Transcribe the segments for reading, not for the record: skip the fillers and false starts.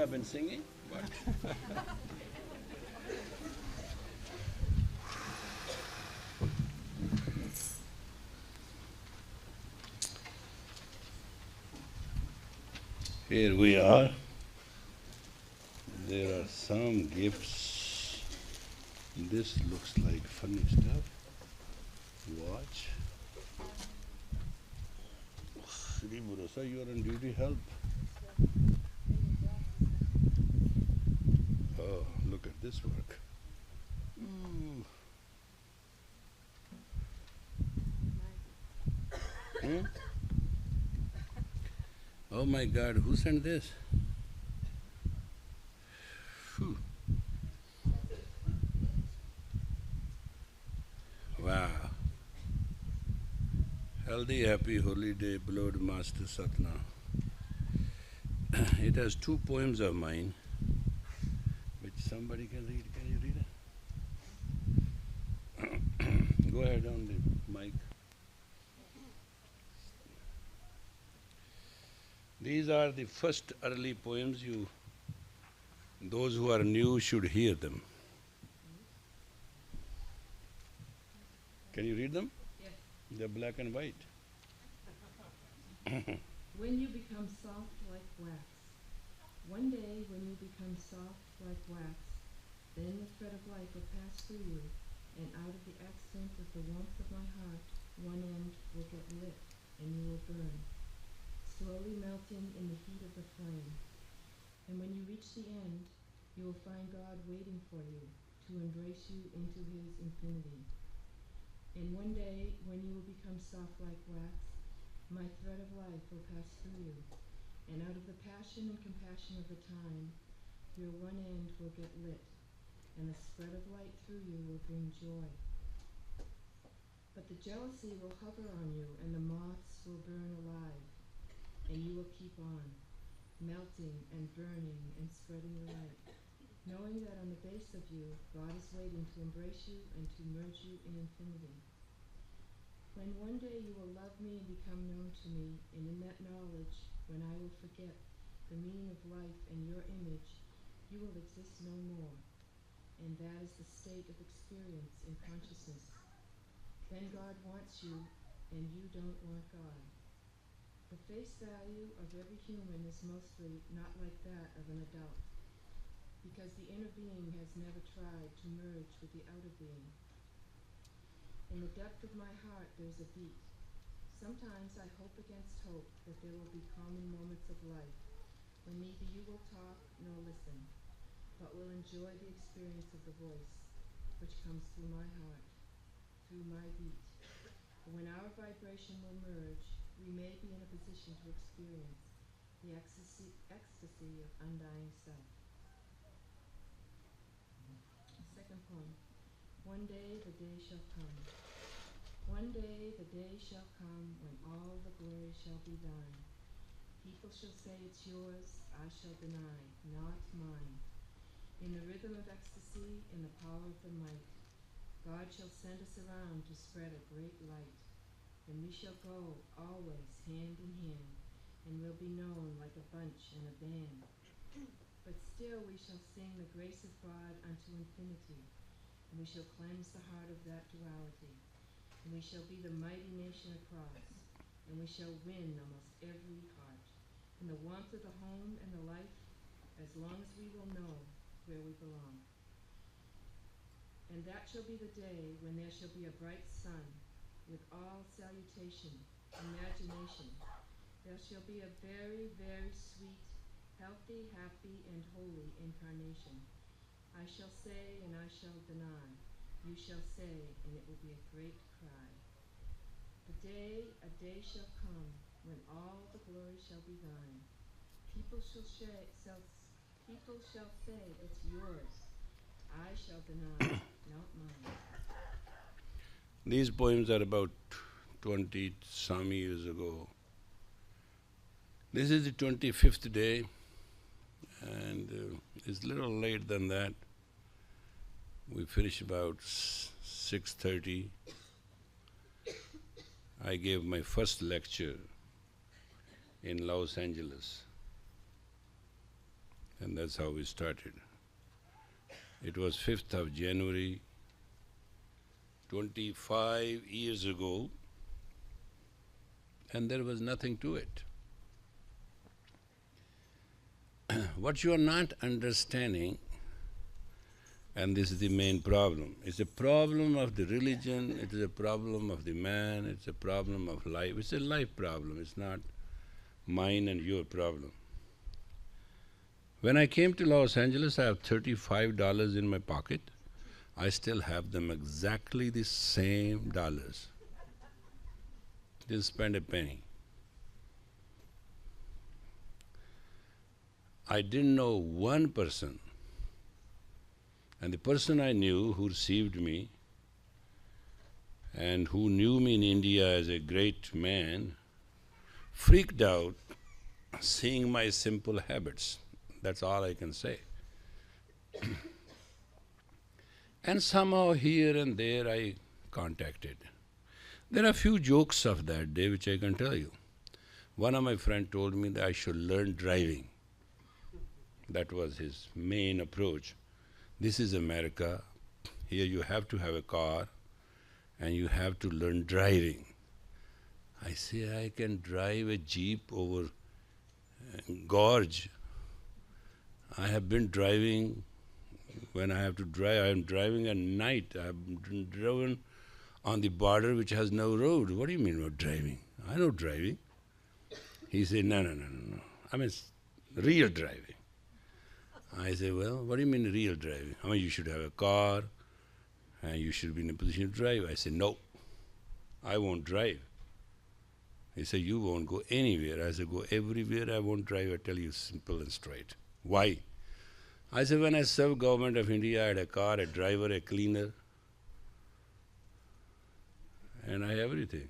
I've been singing, but here we are. There are some gifts. This looks like funny stuff. Watch. Sri Burasa, you are on duty, help. Oh, look at this work. Hmm? Oh my God, who sent this? Phew. Wow. Healthy, happy, holy day, beloved Master Satna. It has 2 poems of mine, which somebody can read. Can you read it? Go ahead on the mic. These are the first early poems. Those who are new should hear them. Can you read them? Yes. They're black and white. When you become soft like wax. One day when you become soft like wax, then the thread of life will pass through you, and out of the accent of the warmth of my heart, one end will get lit, and you will burn, slowly melting in the heat of the flame. And when you reach the end, you will find God waiting for you to embrace you into His infinity. And one day, when you will become soft like wax, my thread of life will pass through you, and out of the passion and compassion of the time, your one end will get lit, and the spread of light through you will bring joy. But the jealousy will hover on you, and the moths will burn alive, and you will keep on, melting and burning and spreading the light, knowing that on the base of you, God is waiting to embrace you and to merge you in infinity. When one day you will love me and become known to me, and in that knowledge, when I will forget the meaning of life and your image, you will exist no more. And that is the state of experience in consciousness. Then God wants you, and you don't want God. The face value of every human is mostly not like that of an adult, because the inner being has never tried to merge with the outer being. In the depth of my heart there's a beat. Sometimes I hope against hope that there will be common moments of life when neither you will talk nor listen, but will enjoy the experience of the voice which comes through my heart, through my beat. For when our vibration will merge, we may be in a position to experience the ecstasy of undying self. Second poem. One day the day shall come. One day the day shall come when all the glory shall be thine. People shall say it's yours, I shall deny, not mine. In the rhythm of ecstasy, in the power of the might, God shall send us around to spread a great light. Then we shall go, always, hand in hand, and we'll be known like a bunch and a band. But still we shall sing the grace of God unto infinity, and we shall cleanse the heart of that duality. And we shall be the mighty nation across, and we shall win almost every heart, in the warmth of the home and the life, as long as we will know where we belong. And that shall be the day when there shall be a bright sun, with all salutation, imagination. There shall be a very, very sweet, healthy, happy, and holy incarnation. I shall say and I shall deny. You shall say, and it will be a great cry. A day shall come, when all the glory shall be thine. People shall say, it's yours. I shall deny, not mine. These poems are about 20-some years ago. This is the 25th day, and it's a little late than that. We finished about 6:30. I gave my first lecture in Los Angeles. And that's how we started. It was 5th of January, 25 years ago, and there was nothing to it. What you are not understanding, and this is the main problem, it's a problem of the religion, it is a problem of the man, it's a problem of life. It's a life problem, it's not mine and your problem. When I came to Los Angeles, I have $35 in my pocket. I still have them exactly the same dollars. Didn't spend a penny. I didn't know one person, and the person I knew who received me and who knew me in India as a great man freaked out seeing my simple habits. That's all I can say. And somehow here and there I contacted. There are a few jokes of that day which I can tell you. One of my friends told me that I should learn driving. That was his main approach. This is America. Here you have to have a car and you have to learn driving. I say I can drive a jeep over gorge. I have been driving when I have to drive. I am driving at night. I have driven on the border which has no road. What do you mean about driving? I know driving. He said, no. I mean real driving. I say, well, what do you mean real driving? I mean, you should have a car and you should be in a position to drive. I said, no, I won't drive. He said, you won't go anywhere. I said, go everywhere, I won't drive. I tell you simple and straight. Why? I said, when I served government of India, I had a car, a driver, a cleaner, and I have everything.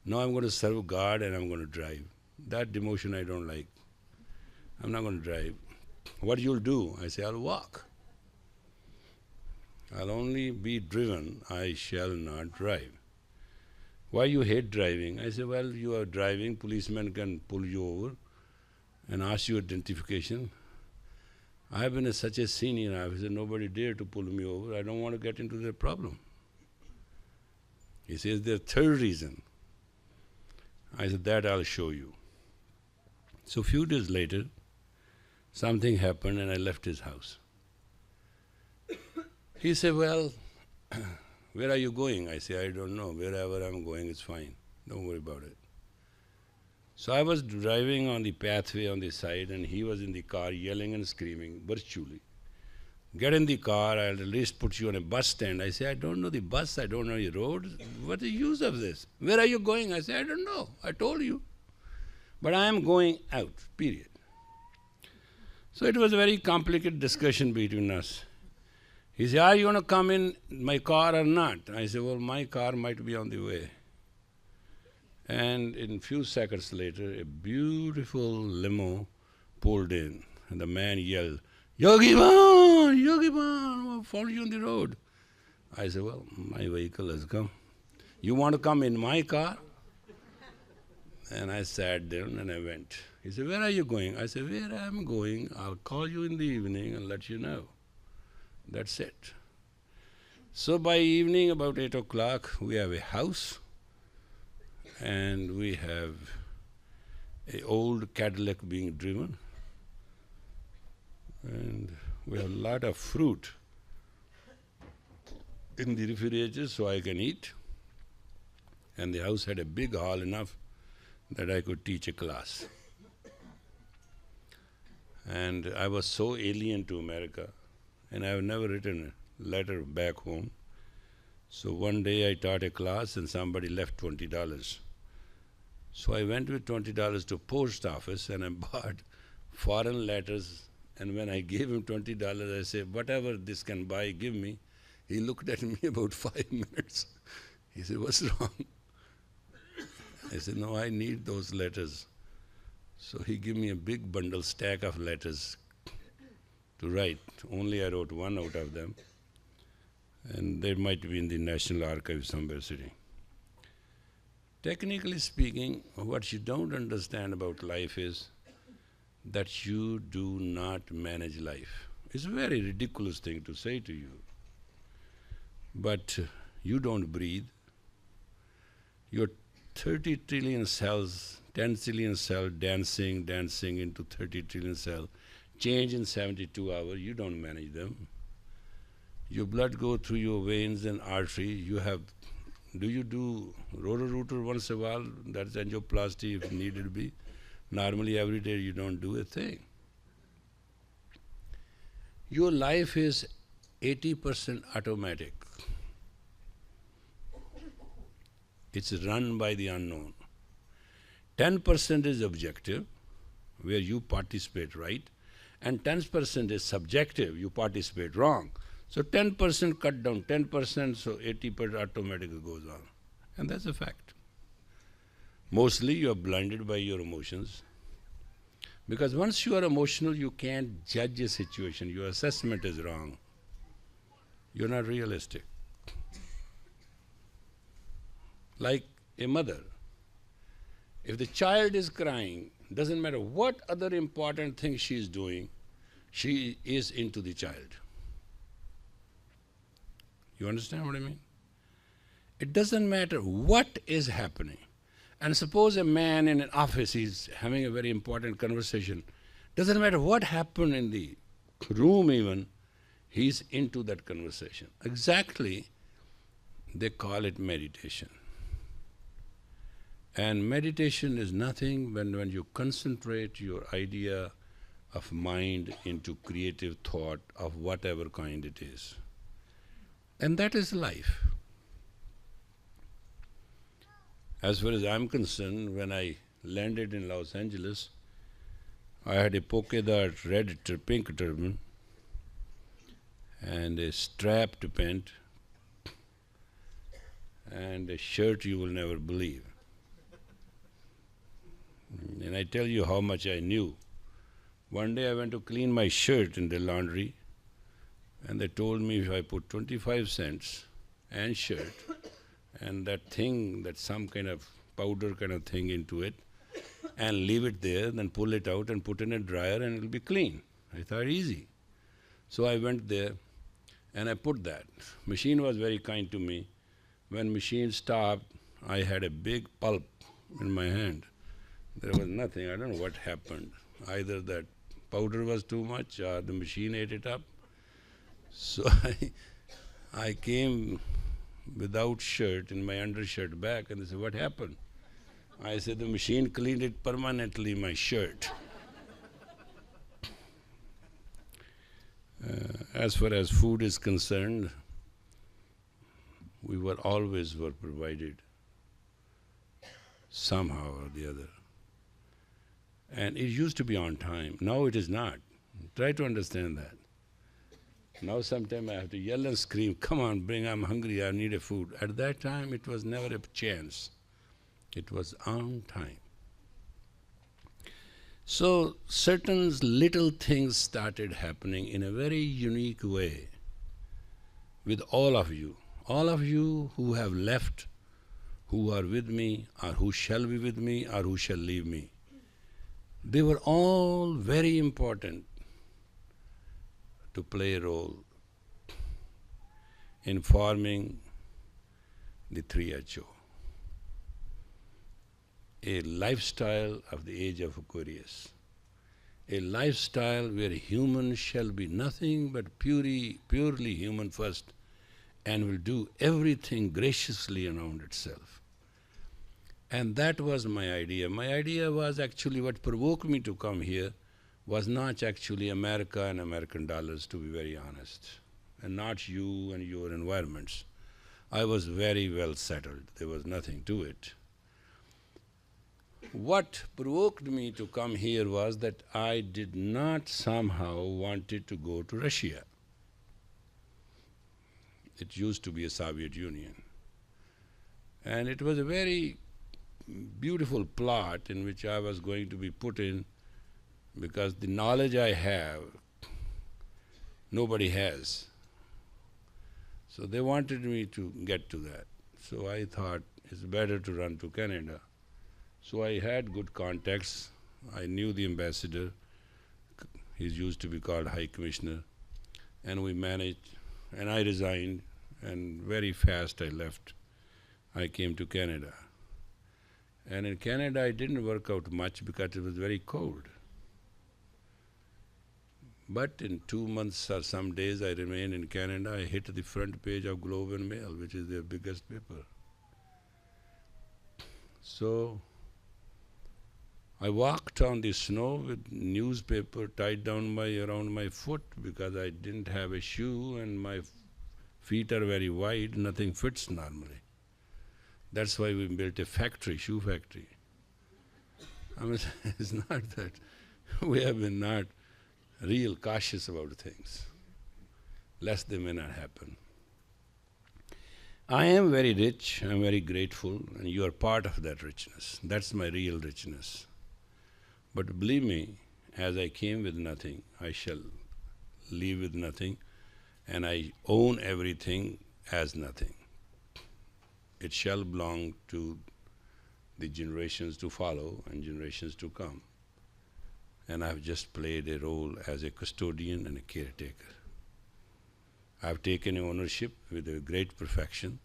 Now I'm going to serve God and I'm going to drive. That demotion I don't like. I'm not going to drive. What you'll do? I say, I'll walk. I'll only be driven, I shall not drive. Why you hate driving? I say, well, you are driving, policeman can pull you over and ask you identification. I have been such a senior officer, nobody dare to pull me over. I don't want to get into the problem. He says, there's a third reason. I said, that I'll show you. So a few days later, something happened and I left his house. He said, well, where are you going? I say, I don't know. Wherever I'm going is fine. Don't worry about it. So I was driving on the pathway on the side and he was in the car yelling and screaming virtually. Get in the car, I'll at least put you on a bus stand. I say, I don't know the bus, I don't know the road. What's the use of this? Where are you going? I say, I don't know. I told you. But I am going out, period. So it was a very complicated discussion between us. He said, are you going to come in my car or not? I said, well, my car might be on the way. And in few seconds later, a beautiful limo pulled in, and the man yelled, Yogi Bhan, I found you on the road. I said, well, my vehicle has come. You want to come in my car? And I sat down and I went. He said, where are you going? I said, where I am going, I'll call you in the evening and let you know. That's it. So by evening, about 8 o'clock, we have a house and we have an old Cadillac being driven and we have a lot of fruit in the refrigerator so I can eat. And the house had a big hall enough that I could teach a class. And I was so alien to America, and I have never written a letter back home. So one day I taught a class and somebody left $20. So I went with $20 to post office and I bought foreign letters, and when I gave him $20, I said, whatever this can buy, give me. He looked at me about 5 minutes. He said, what's wrong? I said, no, I need those letters. So he gave me a big bundle stack of letters to write. Only I wrote one out of them. And they might be in the National Archive somewhere sitting. Technically speaking, what you don't understand about life is that you do not manage life. It's a very ridiculous thing to say to you. But you don't breathe. Your 30 trillion cells, 10 trillion cells dancing into 30 trillion cells, change in 72 hours, you don't manage them. Your blood goes through your veins and arteries. Do you do rotor-rooter once a while? That's angioplasty if needed be. Normally every day you don't do a thing. Your life is 80% automatic. It's run by the unknown. 10% is objective, where you participate right, and 10% is subjective, you participate wrong. So 10% cut down 10%, so 80% automatically goes on. And that's a fact. Mostly you are blinded by your emotions. Because once you are emotional, you can't judge a situation. Your assessment is wrong. You're not realistic. Like a mother. If the child is crying, doesn't matter what other important thing she is doing, she is into the child. You understand what I mean? It doesn't matter what is happening. And suppose a man in an office is having a very important conversation. Doesn't matter what happened in the room even, he's into that conversation. Exactly, they call it meditation. And meditation is nothing when you concentrate your idea of mind into creative thought of whatever kind it is. And that is life. As far as I'm concerned, when I landed in Los Angeles, I had a polka dot red pink turban and a strapped pant and a shirt you will never believe. And I tell you how much I knew. One day I went to clean my shirt in the laundry, and they told me if I put 25 cents and shirt and that thing, that some kind of powder kind of thing into it, and leave it there, then pull it out and put in a dryer and it'll be clean. I thought, easy. So I went there and I put that. Machine was very kind to me. When machine stopped, I had a big pulp in my hand. There was nothing, I don't know what happened. Either that powder was too much or the machine ate it up. So I came without shirt in my undershirt back, and they said, what happened? I said, the machine cleaned it permanently, my shirt. As far as food is concerned, we were always provided somehow or the other. And it used to be on time. Now it is not. Try to understand that. Now sometimes I have to yell and scream, come on, I'm hungry, I need a food. At that time it was never a chance. It was on time. So certain little things started happening in a very unique way with all of you. All of you who have left, who are with me, or who shall be with me, or who shall leave me. They were all very important to play a role in forming the 3HO, a lifestyle of the age of Aquarius, a lifestyle where humans shall be nothing but purely human first and will do everything graciously around itself. And that was my idea. My idea was actually what provoked me to come here was not actually America and American dollars, to be very honest, and not you and your environments. I was very well settled. There was nothing to it. What provoked me to come here was that I did not somehow wanted to go to Russia. It used to be a Soviet Union. And it was a very beautiful plot in which I was going to be put in, because the knowledge I have, nobody has. So they wanted me to get to that. So I thought it's better to run to Canada. So I had good contacts. I knew the ambassador. He's used to be called High Commissioner. And we managed, and I resigned, and very fast I left. I came to Canada. And in Canada it didn't work out much because it was very cold. But in 2 months or some days I remained in Canada, I hit the front page of Globe and Mail, which is their biggest paper. So I walked on the snow with newspaper tied down around my foot because I didn't have a shoe and my feet are very wide, nothing fits normally. That's why we built a factory, shoe factory. I mean, it's not that we have been not real cautious about things, lest they may not happen. I am very rich, I am very grateful, and you are part of that richness. That's my real richness. But believe me, as I came with nothing, I shall leave with nothing, and I own everything as nothing. It shall belong to the generations to follow and generations to come. And I've just played a role as a custodian and a caretaker. I've taken ownership with a great perfection,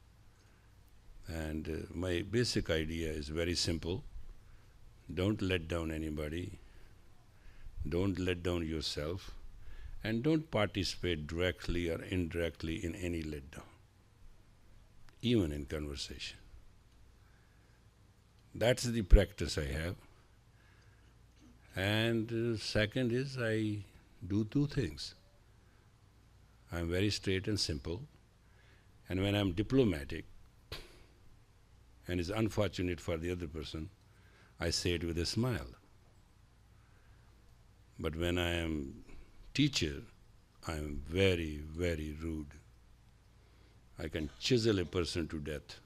and my basic idea is very simple. Don't let down anybody, don't let down yourself, and don't participate directly or indirectly in any letdown, even in conversation. That's the practice I have. And second is I do two things. I'm very straight and simple, and when I'm diplomatic, and it's unfortunate for the other person, I say it with a smile. But when I am teacher, I am very, very rude. I can chisel a person to death,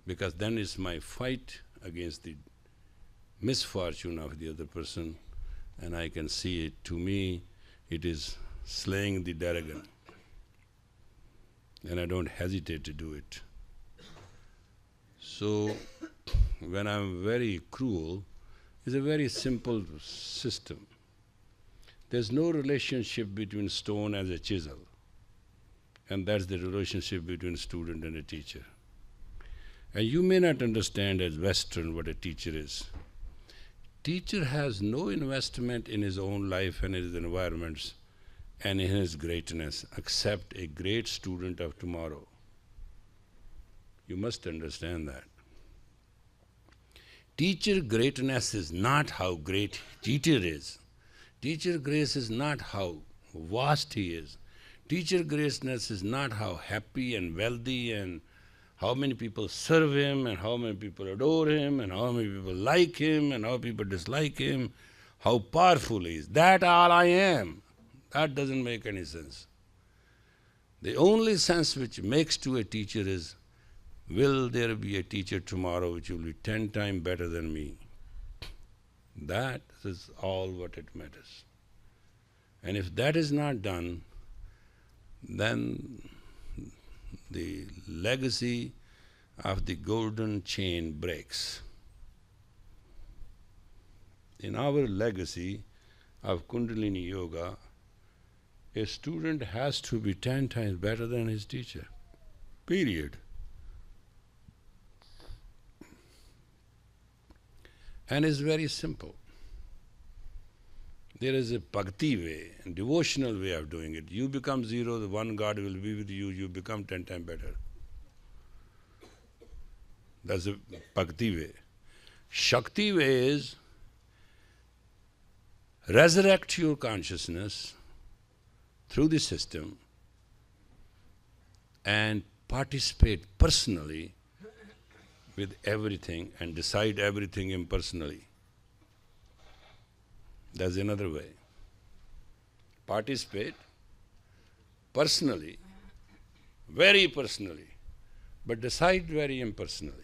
because then it's my fight against the misfortune of the other person, and I can see it. To me, it is slaying the dragon, and I don't hesitate to do it. So, when I'm very cruel, it's a very simple system. There's no relationship between stone and a chisel, and that's the relationship between student and a teacher. And you may not understand as Western what a teacher is. Teacher has no investment in his own life and his environments and in his greatness except a great student of tomorrow. You must understand that. Teacher greatness is not how great teacher is. Teacher grace is not how vast he is. Teacher greatness is not how happy and wealthy and how many people serve him and how many people adore him and how many people like him and how people dislike him, how powerful he is. That all I am. That doesn't make any sense. The only sense which makes to a teacher is, will there be a teacher tomorrow which will be 10 times better than me? That is all what it matters. And if that is not done, then the legacy of the golden chain breaks. In our legacy of Kundalini Yoga, a student has to be 10 times better than his teacher, period. And it's very simple. There is a bhakti way, a devotional way of doing it. You become zero, the one God will be with you, you become 10 times better. That's a bhakti way. Shakti way is resurrect your consciousness through the system and participate personally with everything and decide everything impersonally. That's another way. Participate personally, very personally, but decide very impersonally.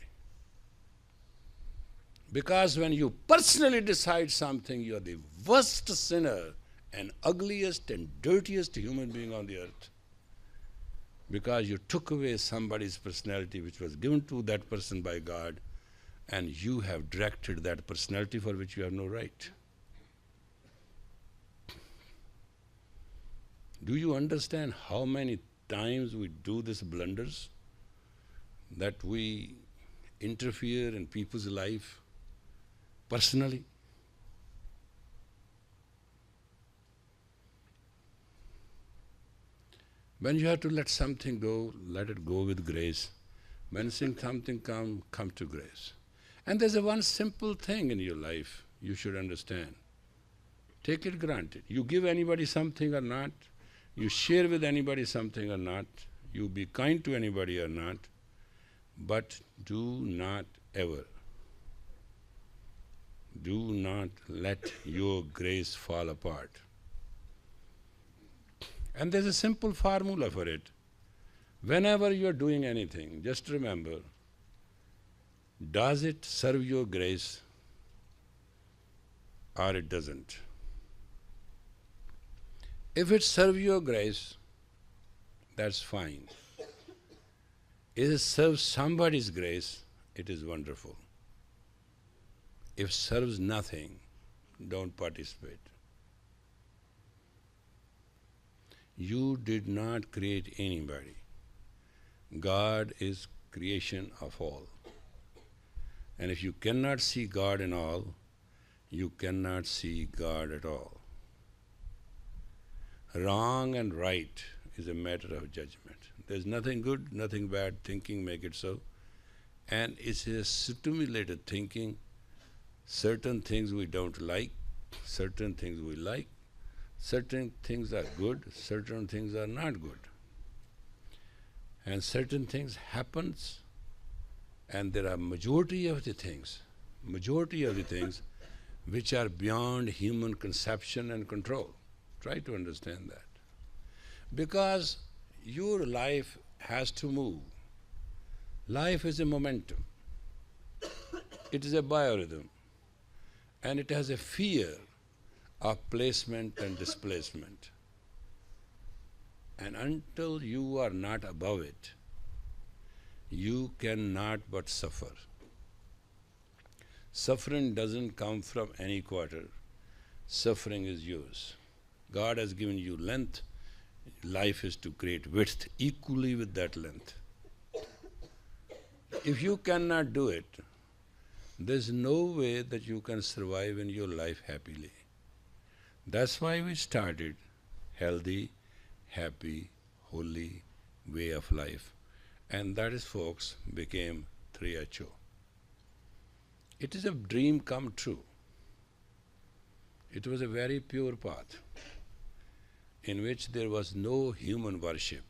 Because when you personally decide something, you are the worst sinner and ugliest and dirtiest human being on the earth. Because you took away somebody's personality which was given to that person by God, and you have directed that personality for which you have no right. Do you understand how many times we do these blunders? That we interfere in people's life personally? When you have to let something go, let it go with grace. When something come to grace. And there's a one simple thing in your life you should understand. Take it granted. You give anybody something or not, you share with anybody something or not, you be kind to anybody or not, but do not ever, do not let your grace fall apart. And there's a simple formula for it. Whenever you're doing anything, just remember, does it serve your grace or it doesn't? If it serves your grace, that's fine. If it serves somebody's grace, it is wonderful. If it serves nothing, don't participate. You did not create anybody. God is creation of all. And if you cannot see God in all, you cannot see God at all. Wrong and right is a matter of judgment. There's nothing good, nothing bad. Thinking make it so. And it's a stimulated thinking. Certain things we don't like, certain things we like, certain things are good, certain things are not good. And certain things happens, and there are majority of the things which are beyond human conception and control. Try to understand that. Because your life has to move. Life is a momentum. It is a biorhythm. And it has a fear of placement and displacement. And until you are not above it, you cannot but suffer. Suffering doesn't come from any quarter. Suffering is yours. God has given you length. Life is to create width equally with that length. If you cannot do it, there's no way that you can survive in your life happily. That's why we started healthy, happy, holy way of life. And that is, folks, became 3HO. It is a dream come true. It was a very pure path in which there was no human worship.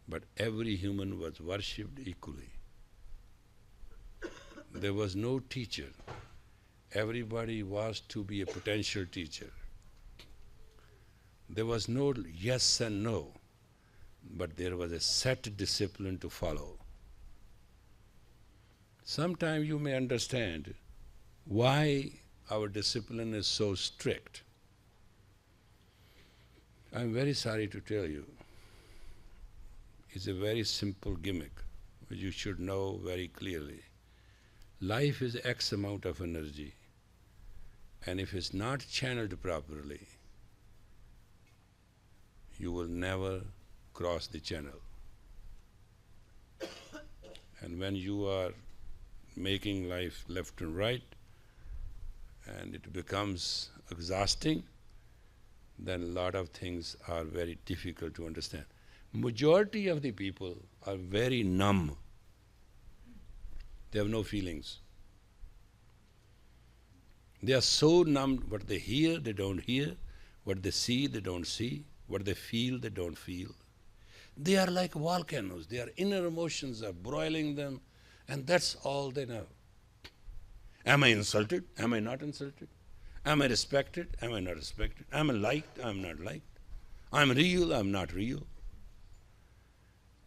But every human was worshipped equally. There was no teacher. Everybody was to be a potential teacher. There was no yes and no, but there was a set discipline to follow. Sometime you may understand why our discipline is so strict. I'm very sorry to tell you, it's a very simple gimmick which you should know very clearly. Life is X amount of energy, and if it's not channeled properly, you will never cross the channel. And when you are making life left and right, and it becomes exhausting, then a lot of things are very difficult to understand. Majority of the people are very numb. They have no feelings. They are so numb. What they hear, they don't hear. What they see, they don't see. What they feel, they don't feel. They are like volcanoes. Their inner emotions are broiling them, and that's all they know. Am I insulted? Am I not insulted? Am I respected? Am I not respected? Am I liked? Am I not liked? I'm real? I'm not real.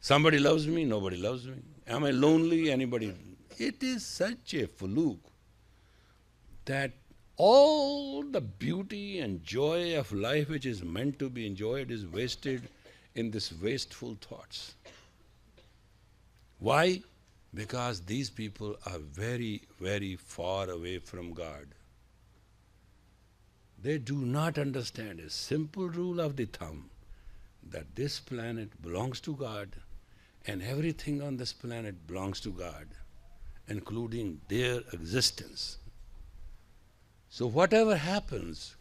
Somebody loves me? Nobody loves me. Am I lonely? Anybody? It is such a fluke that all the beauty and joy of life which is meant to be enjoyed is wasted in these wasteful thoughts. Why? Because these people are very, very far away from God. They do not understand a simple rule of the thumb that this planet belongs to God and everything on this planet belongs to God, including their existence. So whatever happens,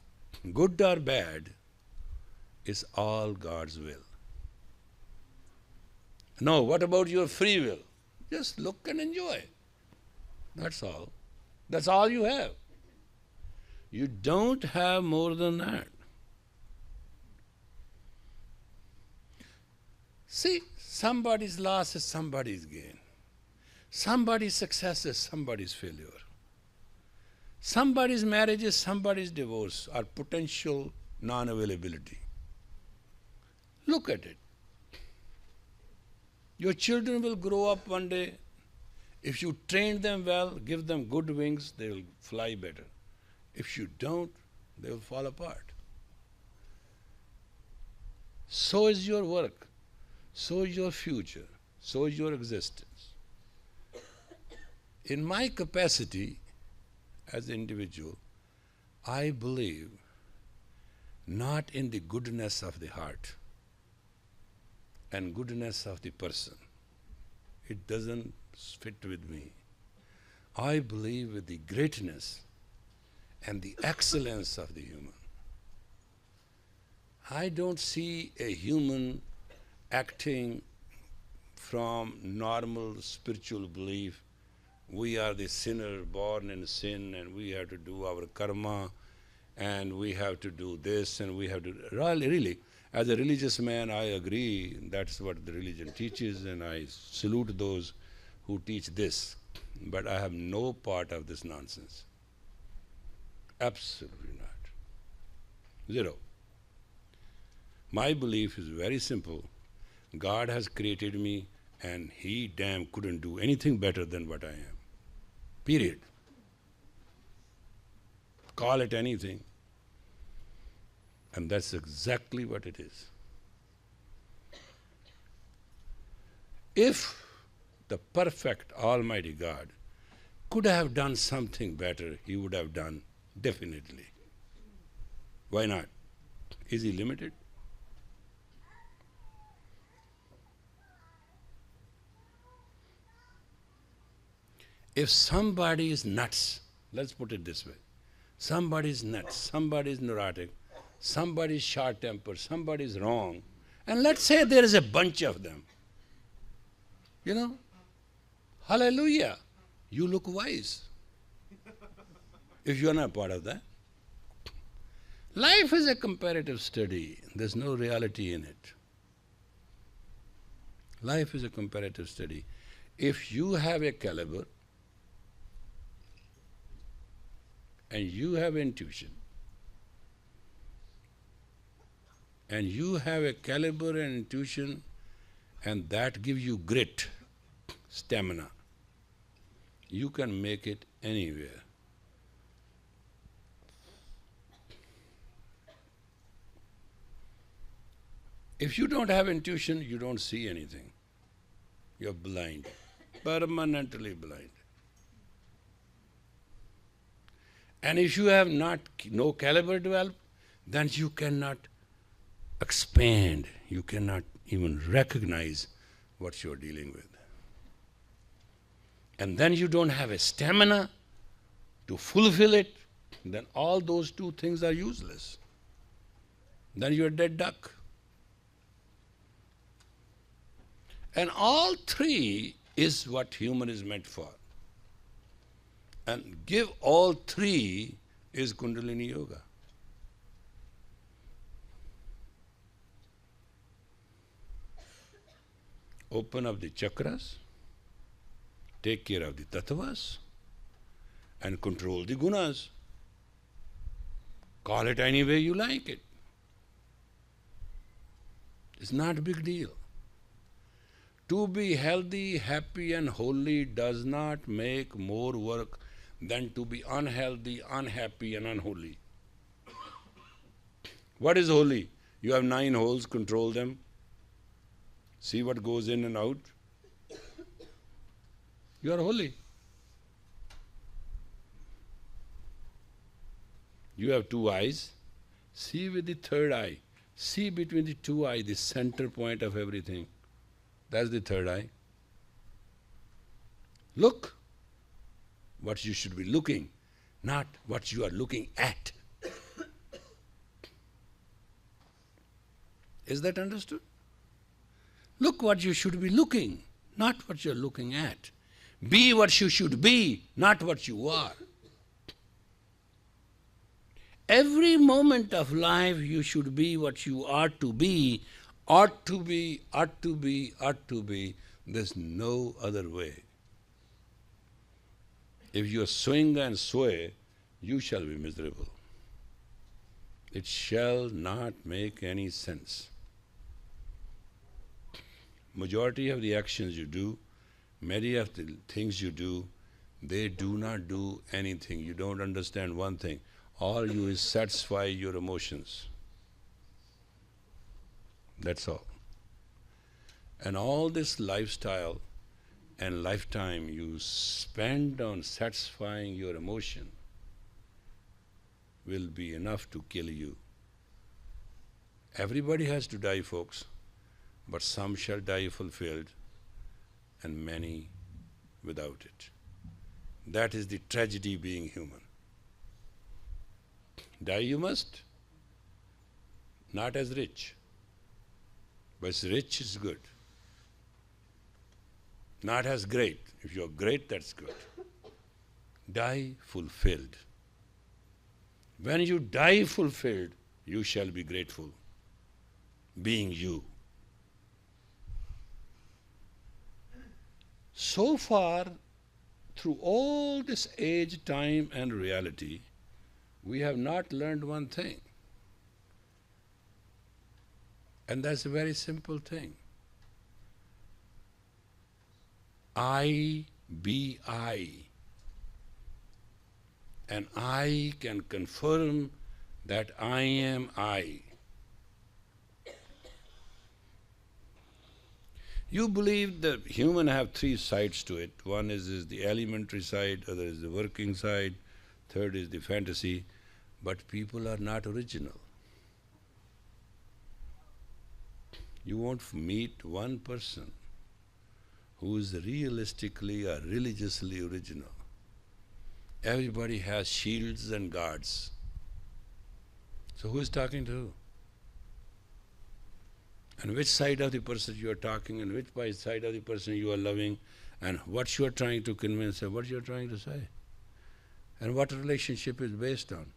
good or bad, is all God's will. No, what about your free will? Just look and enjoy. That's all. That's all you have. You don't have more than that. See, somebody's loss is somebody's gain. Somebody's success is somebody's failure. Somebody's marriage is somebody's divorce or potential non-availability. Look at it. Your children will grow up one day. If you train them well, give them good wings, they will fly better. If you don't, they will fall apart. So is your work, so is your future, so is your existence. In my capacity as an individual, I believe not in the goodness of the heart and goodness of the person. It doesn't fit with me. I believe with the greatness and the excellence of the human. I don't see a human acting from normal spiritual belief. We are the sinner born in sin and we have to do our karma and we have to do this and we have to... Really, as a religious man, I agree that's what the religion teaches and I salute those who teach this. But I have no part of this nonsense. Absolutely not. Zero. My belief is very simple. God has created me and He damn couldn't do anything better than what I am. Period. Call it anything. And that's exactly what it is. If the perfect Almighty God could have done something better, He would have done definitely. Why not? Is He limited? If somebody is nuts, let's put it this way, somebody is nuts, somebody is neurotic, somebody is short-tempered, somebody is wrong, and let's say there is a bunch of them, hallelujah, you look wise if you are not part of that. Life is a comparative study. There's no reality in it. Life is a comparative study. If you have a caliber and you have intuition and you have a caliber and intuition and that gives you grit, stamina, you can make it anywhere. If you don't have intuition, you don't see anything. You're blind, permanently blind. And if you have no caliber developed, then you cannot expand, you cannot even recognize what you're dealing with. And then you don't have a stamina to fulfill it, then all those two things are useless. Then you're a dead duck. And all three is what human is meant for. And give all three is Kundalini Yoga. Open up the chakras, take care of the tattvas, and control the gunas. Call it any way you like it. It's not a big deal. To be healthy, happy and holy does not make more work than to be unhealthy, unhappy and unholy. What is holy? You have 9 holes, control them. See what goes in and out. You are holy. You have two eyes, see with the third eye. See between the two eyes, the center point of everything. That's the third eye. Look what you should be looking, not what you are looking at. Is that understood? Look what you should be looking, not what you are looking at. Be what you should be, not what you are. Every moment of life you should be what you ought to be, ought to be, ought to be, ought to be. There's no other way. If you swing and sway, you shall be miserable. It shall not make any sense. Majority of the actions you do, many of the things you do, they do not do anything. You don't understand one thing. All you is satisfy your emotions. That's all. And all this lifestyle and lifetime you spend on satisfying your emotion will be enough to kill you. Everybody has to die, folks, but some shall die fulfilled and many without it. That is the tragedy being human. Die you must, not as rich, but rich is good. Not as great. If you are great, that's good. Die fulfilled. When you die fulfilled, you shall be grateful, being you. So far, through all this age, time and reality, we have not learned one thing. And that's a very simple thing. I be I. And I can confirm that I am I. You believe that human have three sides to it. One is the elementary side, other is the working side, third is the fantasy. But people are not original. You won't meet one person who is realistically or religiously original. Everybody has shields and guards. So who is talking to who? And which side of the person you are talking, and which side of the person you are loving, and what you are trying to convince her, what you are trying to say, and what relationship is based on.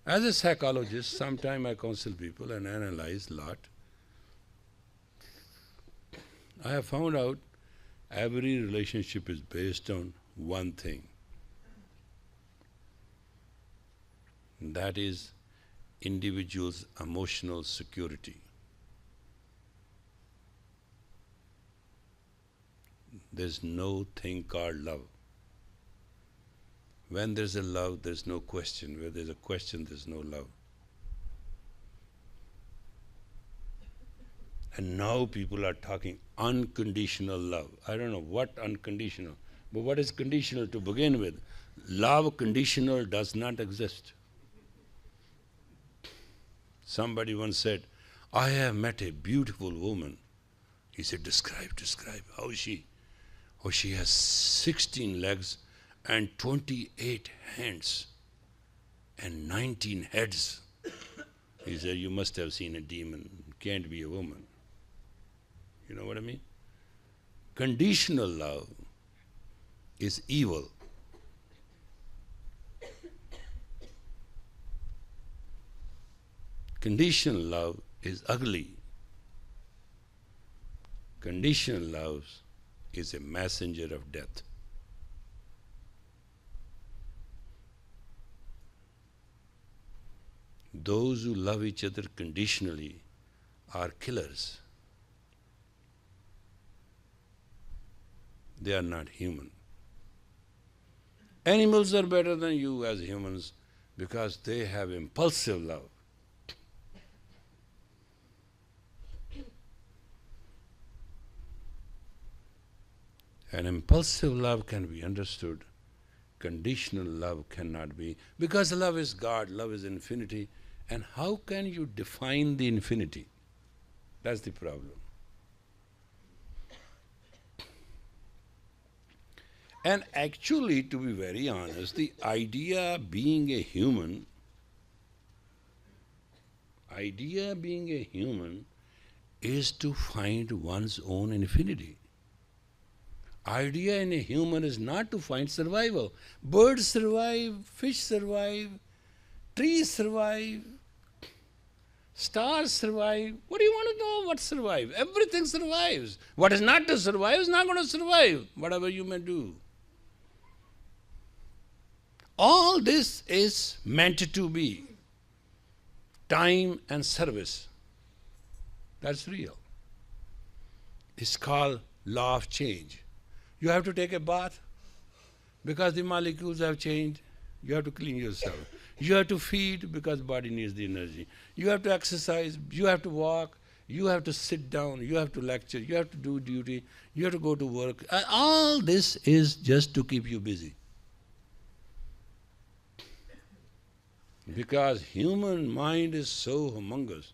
As a psychologist, sometimes I counsel people and analyze a lot. I have found out every relationship is based on one thing. That is individual's emotional security. There's no thing called love. When there's a love, there's no question. Where there's a question, there's no love. And now people are talking unconditional love. I don't know what unconditional, but what is conditional to begin with? Love conditional does not exist. Somebody once said, I have met a beautiful woman. He said, describe. How is she? Oh, she has 16 legs and 28 hands and 19 heads. He said, you must have seen a demon. It can't be a woman. You know what I mean? Conditional love is evil. Conditional love is ugly. Conditional love is a messenger of death. Those who love each other conditionally are killers. They are not human. Animals are better than you as humans because they have impulsive love. And impulsive love can be understood conditional love cannot be, because love is God, love is infinity, and how can you define the infinity? That's the problem. And actually, to be very honest, the idea being a human is to find one's own infinity. Idea in a human is not to find survival. Birds survive, fish survive, trees survive, stars survive. What do you want to know what survives? Everything survives. What is not to survive is not going to survive, whatever you may do. All this is meant to be time and service. That's real. It's called law of change. You have to take a bath because the molecules have changed. You have to clean yourself. You have to feed because the body needs the energy. You have to exercise. You have to walk. You have to sit down. You have to lecture. You have to do duty. You have to go to work. All this is just to keep you busy. Because human mind is so humongous,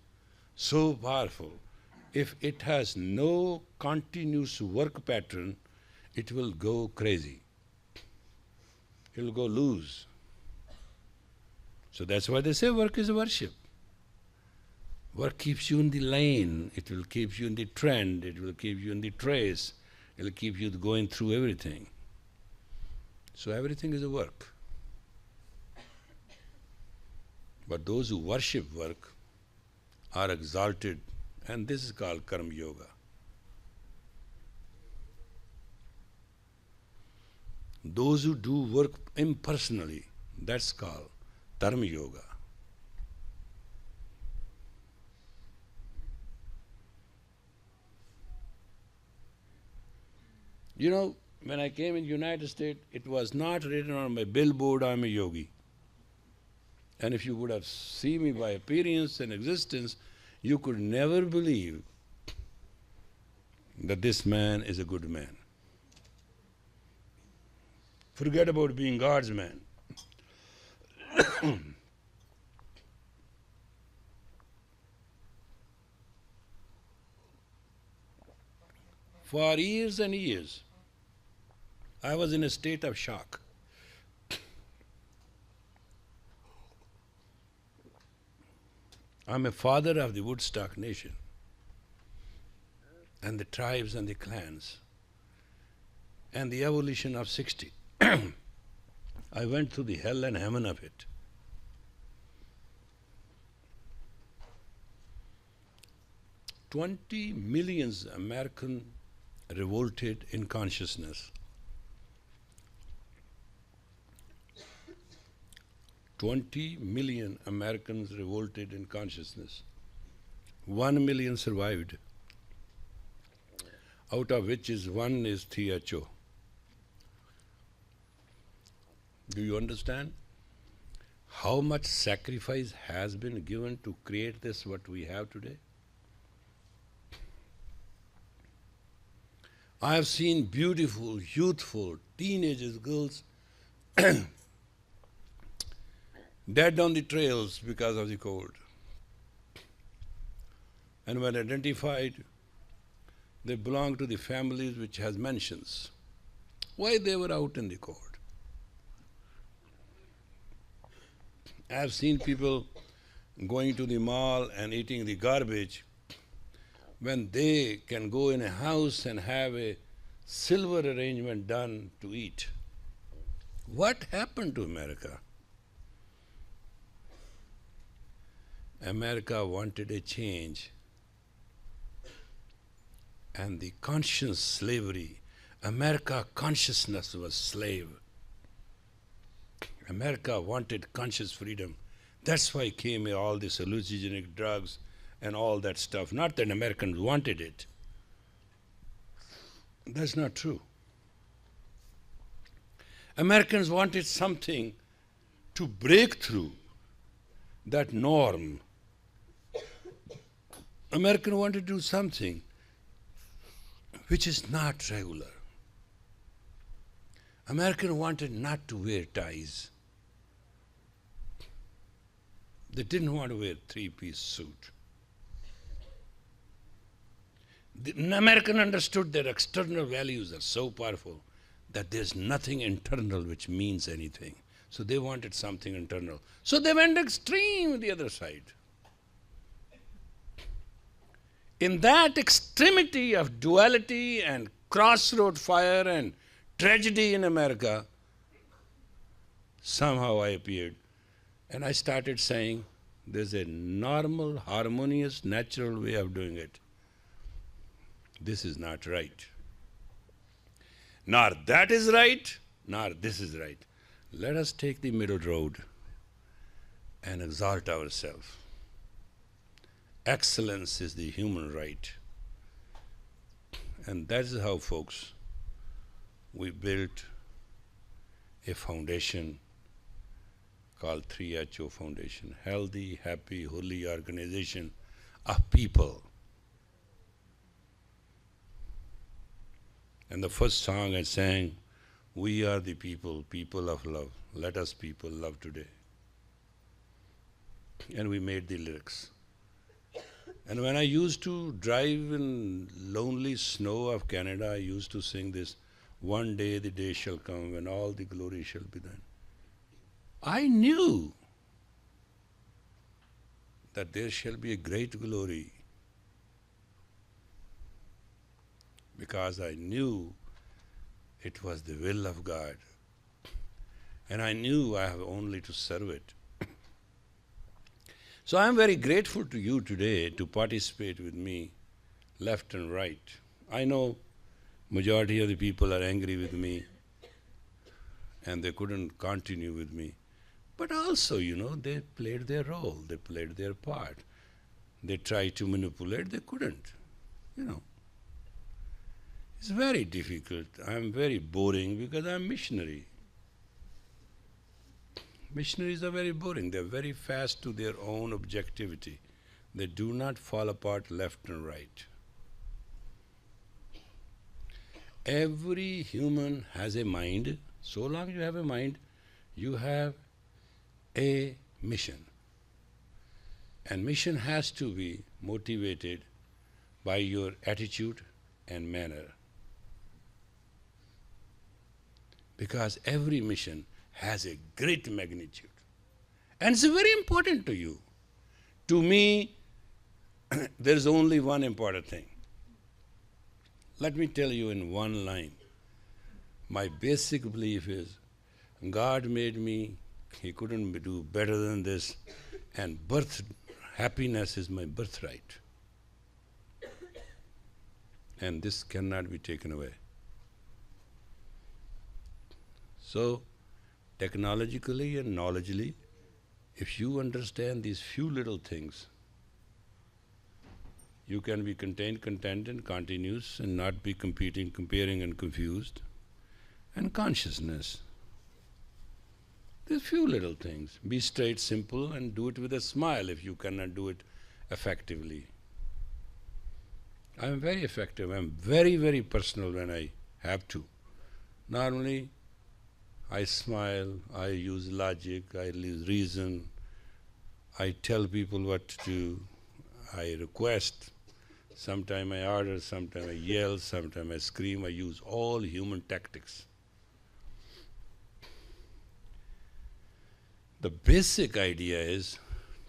so powerful. If it has no continuous work pattern, it will go crazy. It will go loose. So that's why they say work is worship. Work keeps you in the lane, it will keep you in the trend, it will keep you in the trace, it will keep you going through everything. So everything is a work. But those who worship work are exalted, and this is called karma yoga. Those who do work impersonally, that's called dharma yoga. You know, when I came in the United States, it was not written on my billboard, I'm a yogi. And if you would have seen me by appearance and existence, you could never believe that this man is a good man. Forget about being God's man. For years and years, I was in a state of shock. I'm a father of the Woodstock nation and the tribes and the clans and the evolution of 60. I went through the hell and heaven of it. $20 million American revolted in consciousness. 20 million Americans revolted in consciousness. 1 million survived, out of which one is THO. Do you understand how much sacrifice has been given to create this, what we have today? I have seen beautiful, youthful, teenagers, girls dead on the trails because of the cold. And when identified, they belong to the families which has mansions. Why they were out in the cold? I have seen people going to the mall and eating the garbage when they can go in a house and have a silver arrangement done to eat. What happened to America? America wanted a change, and the conscious slavery, America consciousness was slave. America wanted conscious freedom. That's why came all these hallucinogenic drugs and all that stuff. Not that Americans wanted it. That's not true. Americans wanted something to break through that norm. Americans wanted to do something which is not regular. Americans wanted not to wear ties. They didn't want to wear three-piece suit. The American understood that external values are so powerful that there's nothing internal which means anything. So they wanted something internal. So they went extreme the other side. In that extremity of duality and crossroad fire and tragedy in America, somehow I appeared and I started saying, there's a normal, harmonious, natural way of doing it. This is not right. Nor that is right, nor this is right. Let us take the middle road and exalt ourselves. Excellence is the human right. And that is how, folks, we built a foundation called 3HO Foundation, Healthy, Happy, Holy Organization of People. And the first song I sang, we are the people, people of love. Let us people love today. And we made the lyrics. And when I used to drive in lonely snow of Canada, I used to sing this, one day the day shall come when all the glory shall be thine. I knew that there shall be a great glory because I knew it was the will of God. And I knew I have only to serve it. So I am very grateful to you today to participate with me, left and right. I know majority of the people are angry with me and they couldn't continue with me. But also, they played their role, they played their part. They tried to manipulate, they couldn't, It's very difficult. I'm very boring because I'm missionary. Missionaries are very boring. They're very fast to their own objectivity. They do not fall apart left and right. Every human has a mind. So long you have a mind, you have a mission. And mission has to be motivated by your attitude and manner. Because every mission has a great magnitude. And it's very important to you. To me, there's only one important thing. Let me tell you in one line. My basic belief is, God made me, He couldn't do better than this, and happiness is my birthright. And this cannot be taken away. So, technologically and knowledgeably, if you understand these few little things, you can be contained, content, and continuous and not be competing, comparing, and confused. And consciousness. These few little things. Be straight, simple, and do it with a smile if you cannot do it effectively. I am very effective. I am very, very personal when I have to. Normally, I smile, I use logic, I use reason, I tell people what to do, I request, sometimes I order, sometimes I yell, sometimes I scream, I use all human tactics. The basic idea is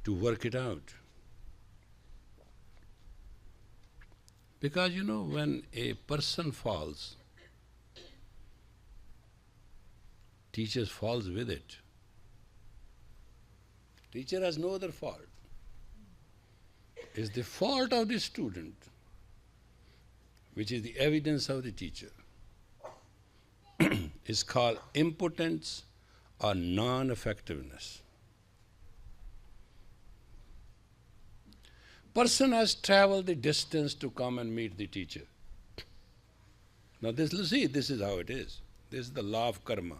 to work it out. Because when a person falls, teacher falls with it. Teacher has no other fault. It's the fault of the student, which is the evidence of the teacher. It's called impotence or non-effectiveness. Person has traveled the distance to come and meet the teacher. Now this is how it is. This is the law of karma.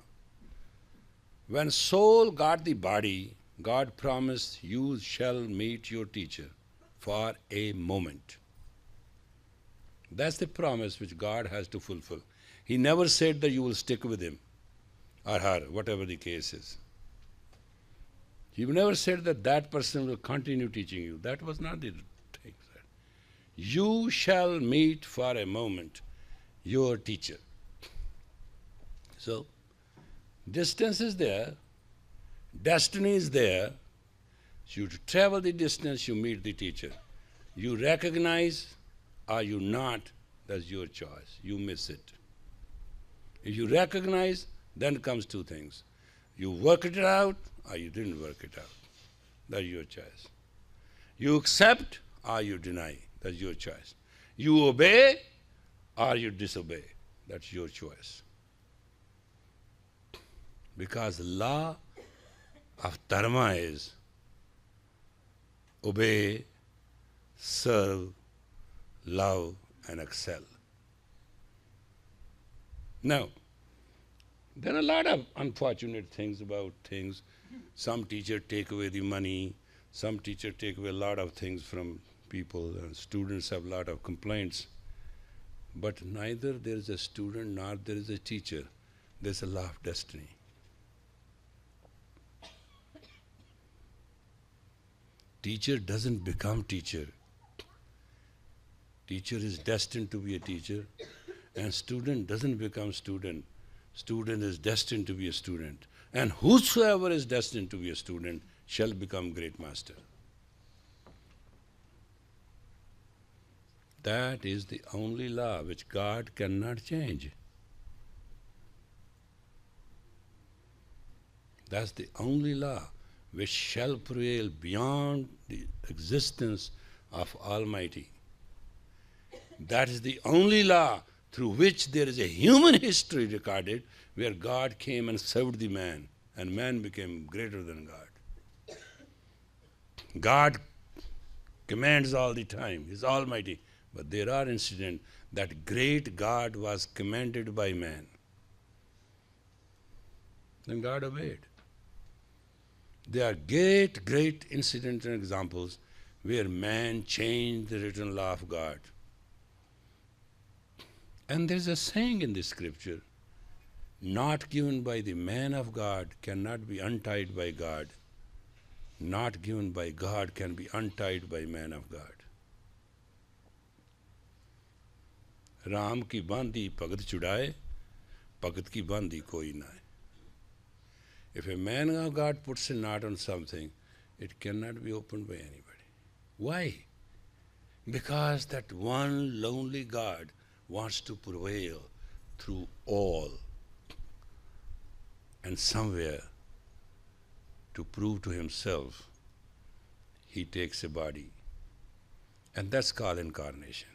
When soul got the body, God promised, you shall meet your teacher for a moment. That's the promise which God has to fulfill. He never said that you will stick with him. or her, whatever the case is. He never said that that person will continue teaching you. That was not the thing. You shall meet for a moment your teacher. So, distance is there, destiny is there. So you travel the distance, you meet the teacher. You recognize or you not, that's your choice. You miss it. If you recognize, then comes two things. You work it out or you didn't work it out. That's your choice. You accept or you deny. That's your choice. You obey or you disobey. That's your choice. Because the law of dharma is obey, serve, love, and excel. Now, there are a lot of unfortunate things about things. Some teachers take away the money, some teachers take away a lot of things from people, and students have a lot of complaints. But neither there is a student nor there is a teacher. There's a law of destiny. Teacher doesn't become teacher. Teacher is destined to be a teacher, and student doesn't become student. Student is destined to be a student. And whosoever is destined to be a student shall become great master. That is the only law which God cannot change. That's the only law which shall prevail beyond the existence of Almighty. That is the only law through which there is a human history recorded where God came and served the man, and man became greater than God. God commands all the time, He's Almighty, but there are incidents that great God was commanded by man. Then God obeyed. There are great incidents and examples where man changed the written law of God. And there's a saying in the scripture, not given by the man of God cannot be untied by God. Not given by God can be untied by man of God. Ram की बांधी भगत छुड़ाए, भगत की बांधी कोई ना है. If a man of God puts a knot on something, it cannot be opened by anybody. Why? Because that one lonely God wants to prevail through all. And somewhere, to prove to himself, he takes a body. And that's called incarnation.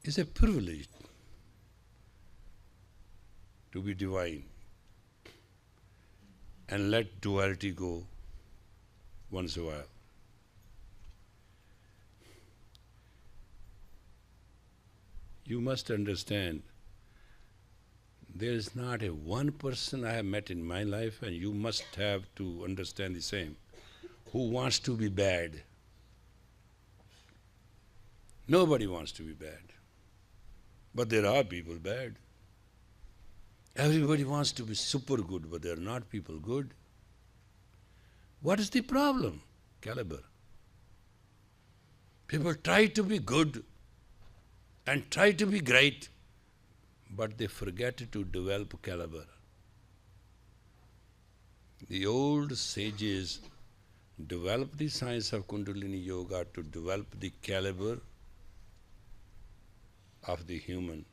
It's a privilege to be divine and let duality go once in a while. You must understand, there is not a one person I have met in my life, and you must have to understand the same, who wants to be bad. Nobody wants to be bad. But there are people bad. Everybody wants to be super good, but there are not people good. What is the problem? Caliber. People try to be good and try to be great, but they forget to develop caliber. The old sages developed the science of Kundalini Yoga to develop the caliber of the human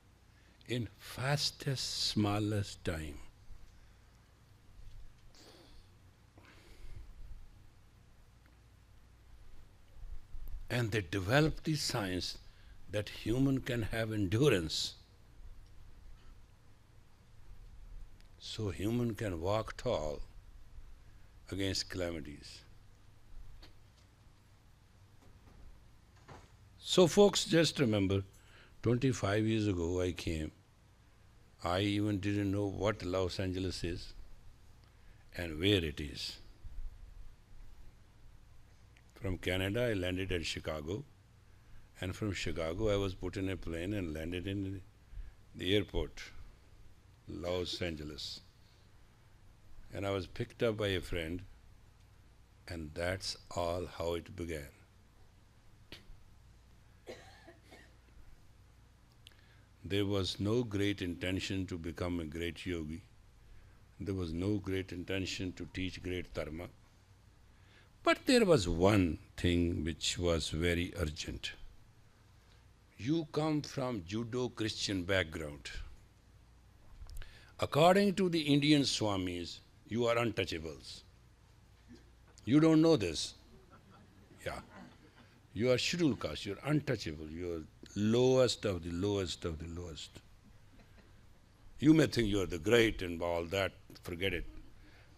in fastest, smallest time. And they developed the science that human can have endurance. So human can walk tall against calamities. So folks, just remember, 25 years ago I came. I even didn't know what Los Angeles is and where it is. From Canada I landed at Chicago, and from Chicago I was put in a plane and landed in the airport, Los Angeles. And I was picked up by a friend, and that's all how it began. There was no great intention to become a great yogi. There was no great intention to teach great dharma. But there was one thing which was very urgent. You come from judo Christian background. According to the Indian Swamis, you are untouchables. You don't know this. Yeah. You are scheduled caste, you are untouchable, you are lowest of the lowest of the lowest. You may think you are the great and all that, forget it.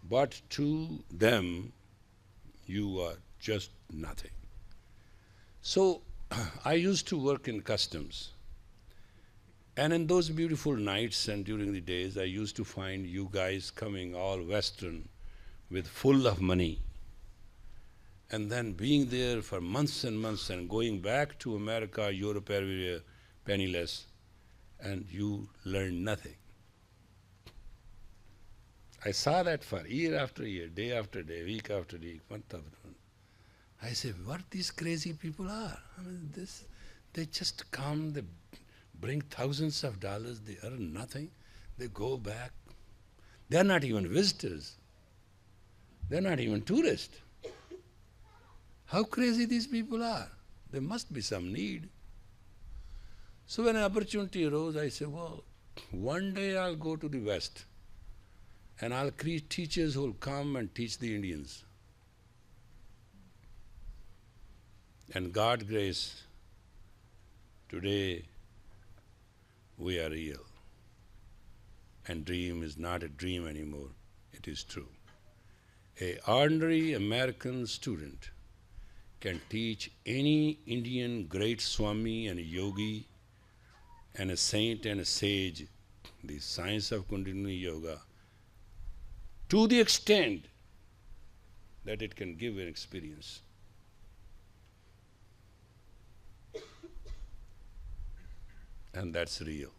But to them, you are just nothing. So, I used to work in customs. And in those beautiful nights and during the days, I used to find you guys coming all Western with full of money. And then being there for months and months and going back to America, Europe, everywhere, penniless, and you learn nothing. I saw that for year after year, day after day, week after week, month after month. I say, what these crazy people are? I mean, they just come, they bring thousands of dollars, they earn nothing, they go back. They're not even visitors. They're not even tourists. How crazy these people are. There must be some need. So when an opportunity arose, I said, well, one day I'll go to the West and I'll create teachers who will come and teach the Indians. And God's grace, today we are real. And dream is not a dream anymore, it is true. An ordinary American student can teach any Indian great Swami and a yogi and a saint and a sage the science of Kundalini Yoga to the extent that it can give an experience. And that's real.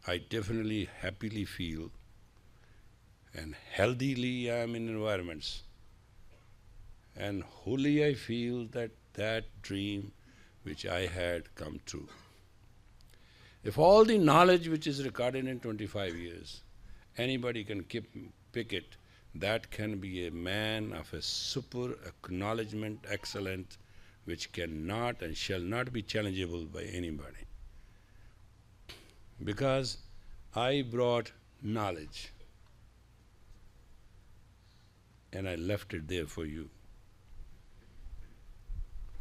I definitely happily feel and healthily I am in environments and wholly I feel that that dream which I had come true. If all the knowledge which is recorded in 25 years, anybody can pick it, that can be a man of a super acknowledgement, excellent, which cannot and shall not be challengeable by anybody. Because I brought knowledge and I left it there for you.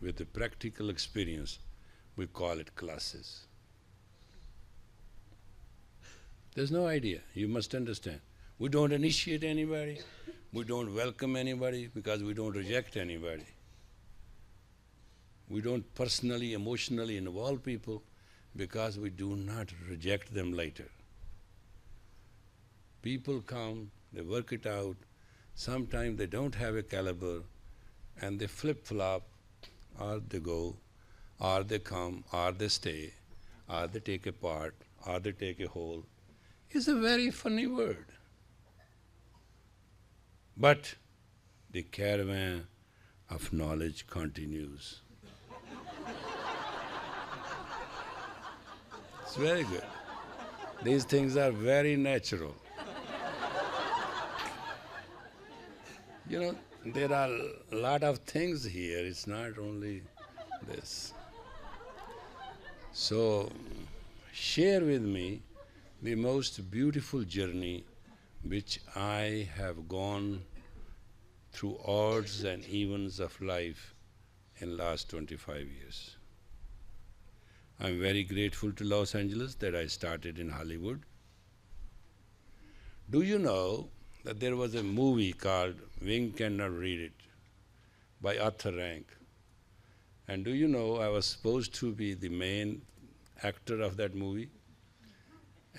With a practical experience, we call it classes. There's no idea, you must understand. We don't initiate anybody, we don't welcome anybody because we don't reject anybody. We don't personally, emotionally involve people because we do not reject them later. People come, they work it out, sometimes they don't have a caliber and they flip-flop, or they go, or they come, or they stay, or they take a part, or they take a whole. It's a very funny word. But the caravan of knowledge continues. It's very good. These things are very natural. You know, there are a lot of things here, it's not only this. So, share with me the most beautiful journey which I have gone through odds and evens of life in last 25 years. I'm very grateful to Los Angeles that I started in Hollywood. Do you know that there was a movie called Wing Cannot Read It by Arthur Rank? And do you know I was supposed to be the main actor of that movie?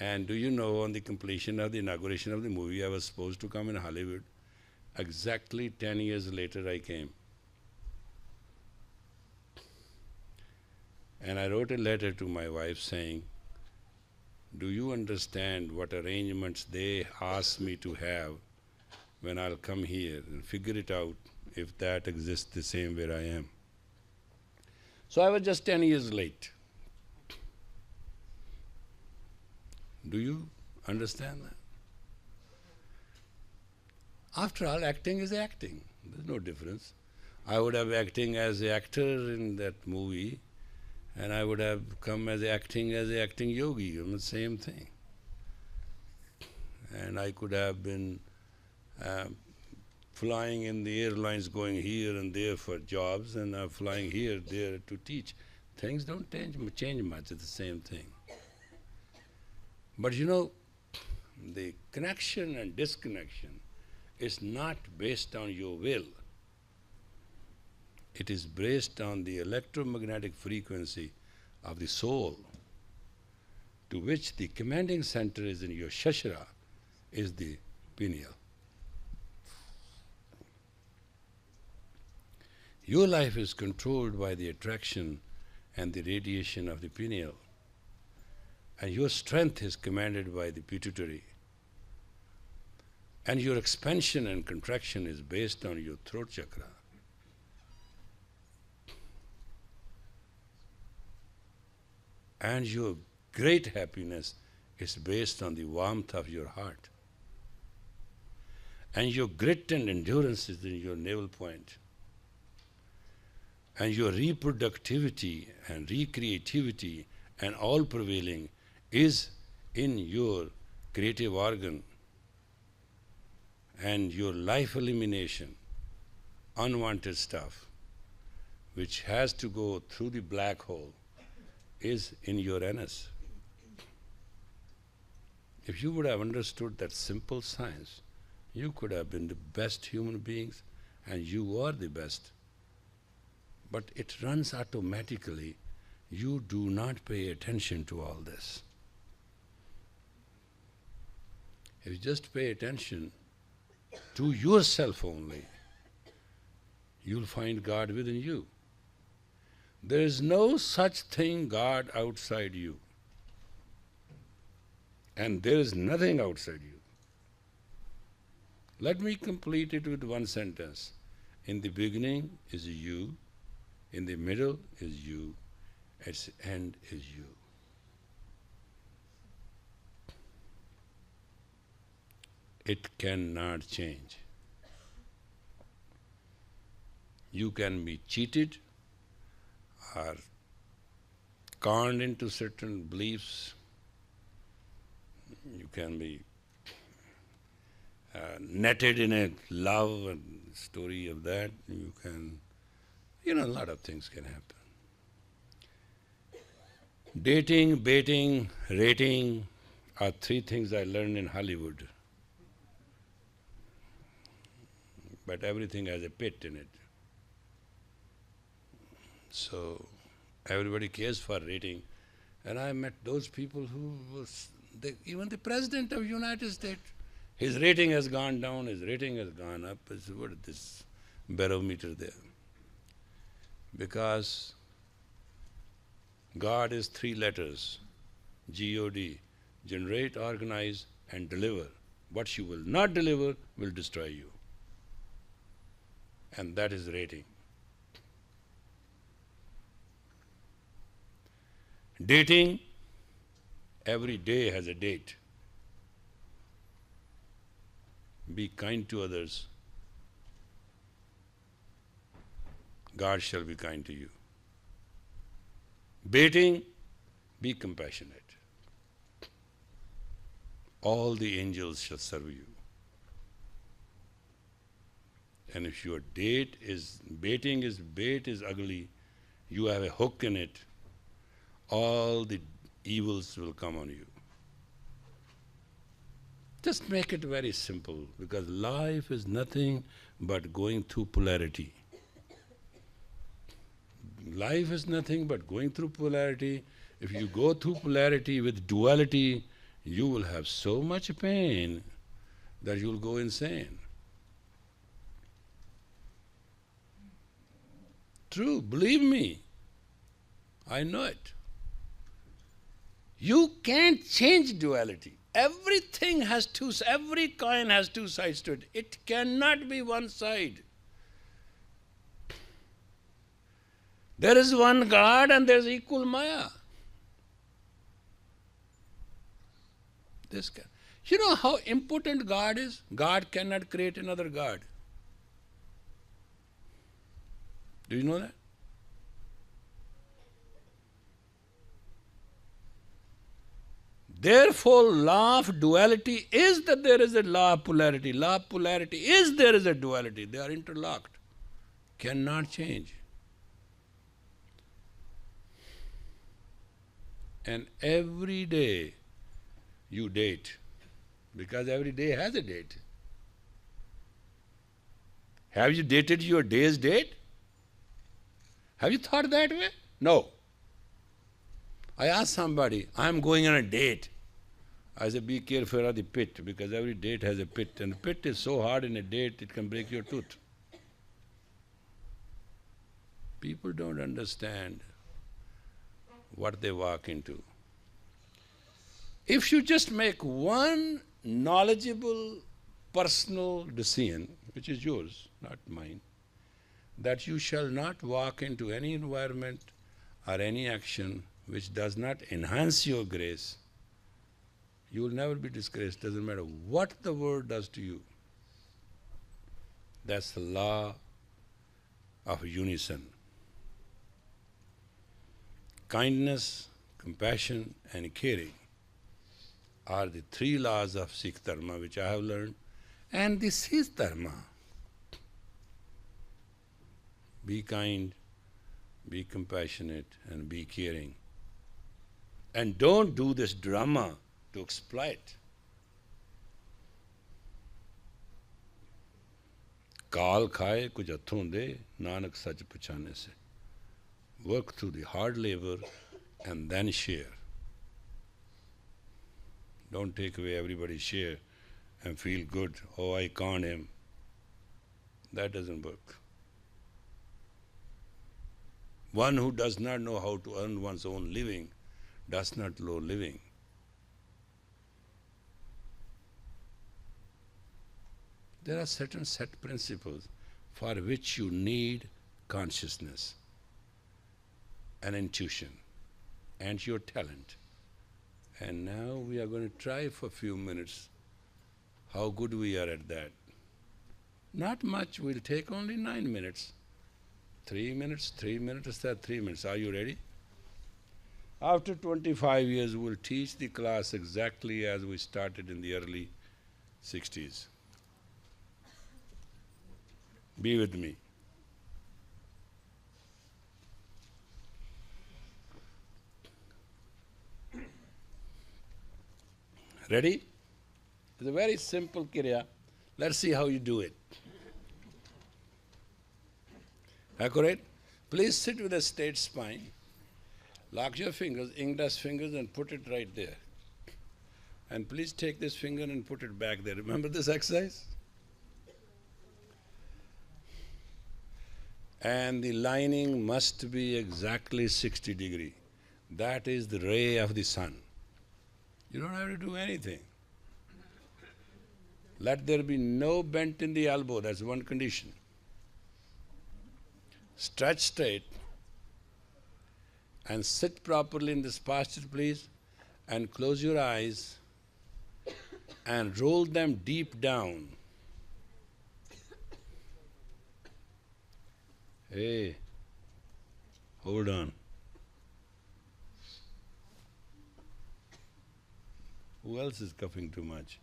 And do you know on the completion of the inauguration of the movie I was supposed to come in Hollywood? Exactly 10 years later I came. And I wrote a letter to my wife saying, do you understand what arrangements they ask me to have when I'll come here, and figure it out if that exists the same where I am. So I was just 10 years late. Do you understand that? After all, acting is acting. There's no difference. I would have acting as an actor in that movie, and I would have come as acting yogi, the same thing. And I could have been flying in the airlines, going here and there for jobs, and flying here, there to teach. Things don't change much, it's the same thing. But the connection and disconnection is not based on your will. It is based on the electromagnetic frequency of the soul, to which the commanding center is in your shashara, is the pineal. Your life is controlled by the attraction and the radiation of the pineal, and your strength is commanded by the pituitary, and your expansion and contraction is based on your throat chakra. And your great happiness is based on the warmth of your heart. And your grit and endurance is in your navel point. And your reproductivity and recreativity and all prevailing is in your creative organ. And your life elimination, unwanted stuff, which has to go through the black hole, is in your anus. If you would have understood that simple science, you could have been the best human beings, and you are the best. But it runs automatically. You do not pay attention to all this. If you just pay attention to yourself only, you'll find God within you. There is no such thing God outside you. And there is nothing outside you. Let me complete it with one sentence. In the beginning is you, in the middle is you, at the end is you. It cannot change. You can be cheated or conned into certain beliefs. You can be netted in a love and story of that. You can, a lot of things can happen. Dating, baiting, rating are three things I learned in Hollywood. But everything has a pit in it. So everybody cares for rating. And I met those people who even the President of the United States, his rating has gone down, his rating has gone up. What is this barometer there? Because God is three letters, G-O-D, generate, organize, and deliver. What you will not deliver will destroy you. And that is rating. Dating, every day has a date. Be kind to others. God shall be kind to you. Baiting, be compassionate. All the angels shall serve you. And if your bait is ugly, you have a hook in it, all the evils will come on you. Just make it very simple, because life is nothing but going through polarity. Life is nothing but going through polarity. If you go through polarity with duality, you will have so much pain that you will go insane. True, believe me. I know it. You can't change duality. Every coin has two sides to it. It cannot be one side. There is one God and there is equal Maya. You know how important God is? God cannot create another God. Do you know that? Therefore, law of duality is that there is a law of polarity. Law of polarity is there is a duality. They are interlocked. Cannot change. And every day you date, because every day has a date. Have you dated your day's date? Have you thought that way? No. I asked somebody, I am going on a date. I said, be careful of the pit, because every date has a pit, and the pit is so hard in a date it can break your tooth. People don't understand what they walk into. If you just make one knowledgeable personal decision, which is yours, not mine, that you shall not walk into any environment or any action which does not enhance your grace, you will never be disgraced. Doesn't matter what the world does to you. That's the law of unison. Kindness, compassion, and caring are the three laws of Sikh Dharma which I have learned, and this is Dharma. Be kind, be compassionate, and be caring. And don't do this drama to exploit. Kaal khaye kuch hathon de, Nanak sach puchane se. Work through the hard labor and then share. Don't take away everybody's share and feel good. Oh, I con him. That doesn't work. One who does not know how to earn one's own living does not know living. There are certain set principles for which you need consciousness and intuition and your talent. And now we are going to try for a few minutes how good we are at that. Not much, we'll take only 9 minutes. 3 minutes, 3 minutes, 3 minutes. Are you ready? After 25 years, we'll teach the class exactly as we started in the early 60s. Be with me. Ready? It's a very simple kriya. Let's see how you do it. Accurate? Please sit with a straight spine. Lock your fingers, index fingers, and put it right there. And please take this finger and put it back there. Remember this exercise? And the lining must be exactly 60 degrees. That is the ray of the sun. You don't have to do anything. Let there be no bent in the elbow, that's one condition. Stretch straight and sit properly in this posture, please, and close your eyes and roll them deep down. Hey, hold on. Who else is coughing too much?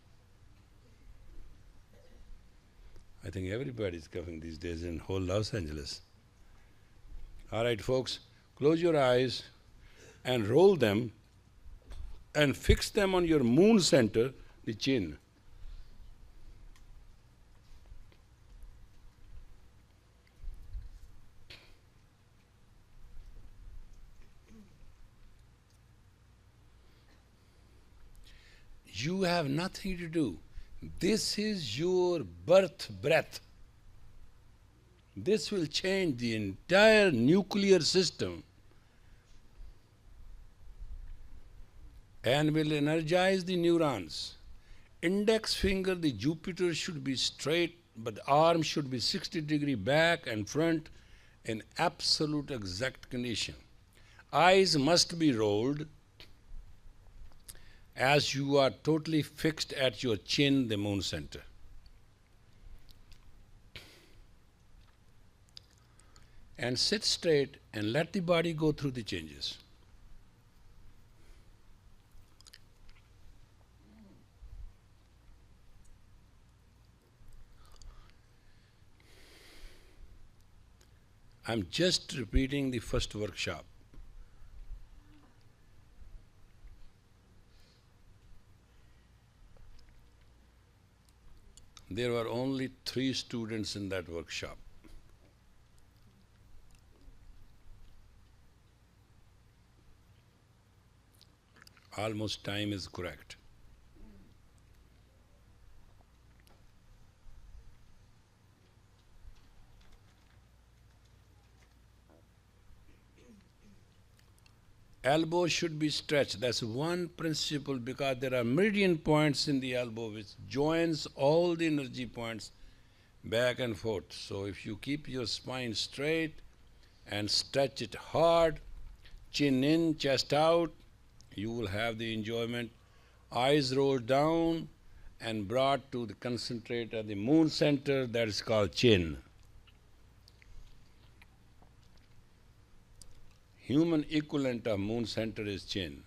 I think everybody is coughing these days in whole Los Angeles. All right, folks, close your eyes and roll them and fix them on your moon center, the chin. You have nothing to do. This is your birth breath. This will change the entire nuclear system. and will energize the neurons. Index finger, the Jupiter should be straight, but the arm should be 60-degree back and front in absolute exact condition. Eyes must be rolled as you are totally fixed at your chin, the moon center. And sit straight and let the body go through the changes. I'm just repeating the first workshop. There were only 3 students in that workshop. Almost time is correct. Elbow should be stretched. That's one principle, because there are meridian points in the elbow which joins all the energy points back and forth. So if you keep your spine straight and stretch it hard, chin in, chest out, you will have the enjoyment. Eyes rolled down and brought to the concentrate at the moon center, that is called chin. Human equivalent of moon center is chin.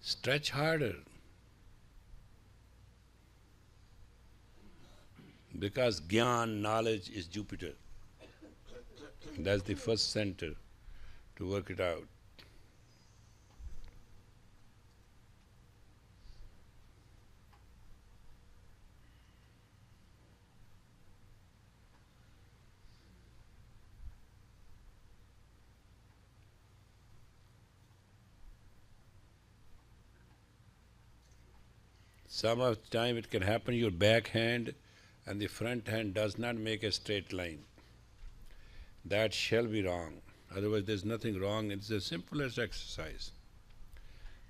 Stretch harder, because Gyan, knowledge, is Jupiter. That's the first center to work it out. Some of the time it can happen your back hand and the front hand does not make a straight line. That shall be wrong. Otherwise there's nothing wrong. It's the simplest exercise.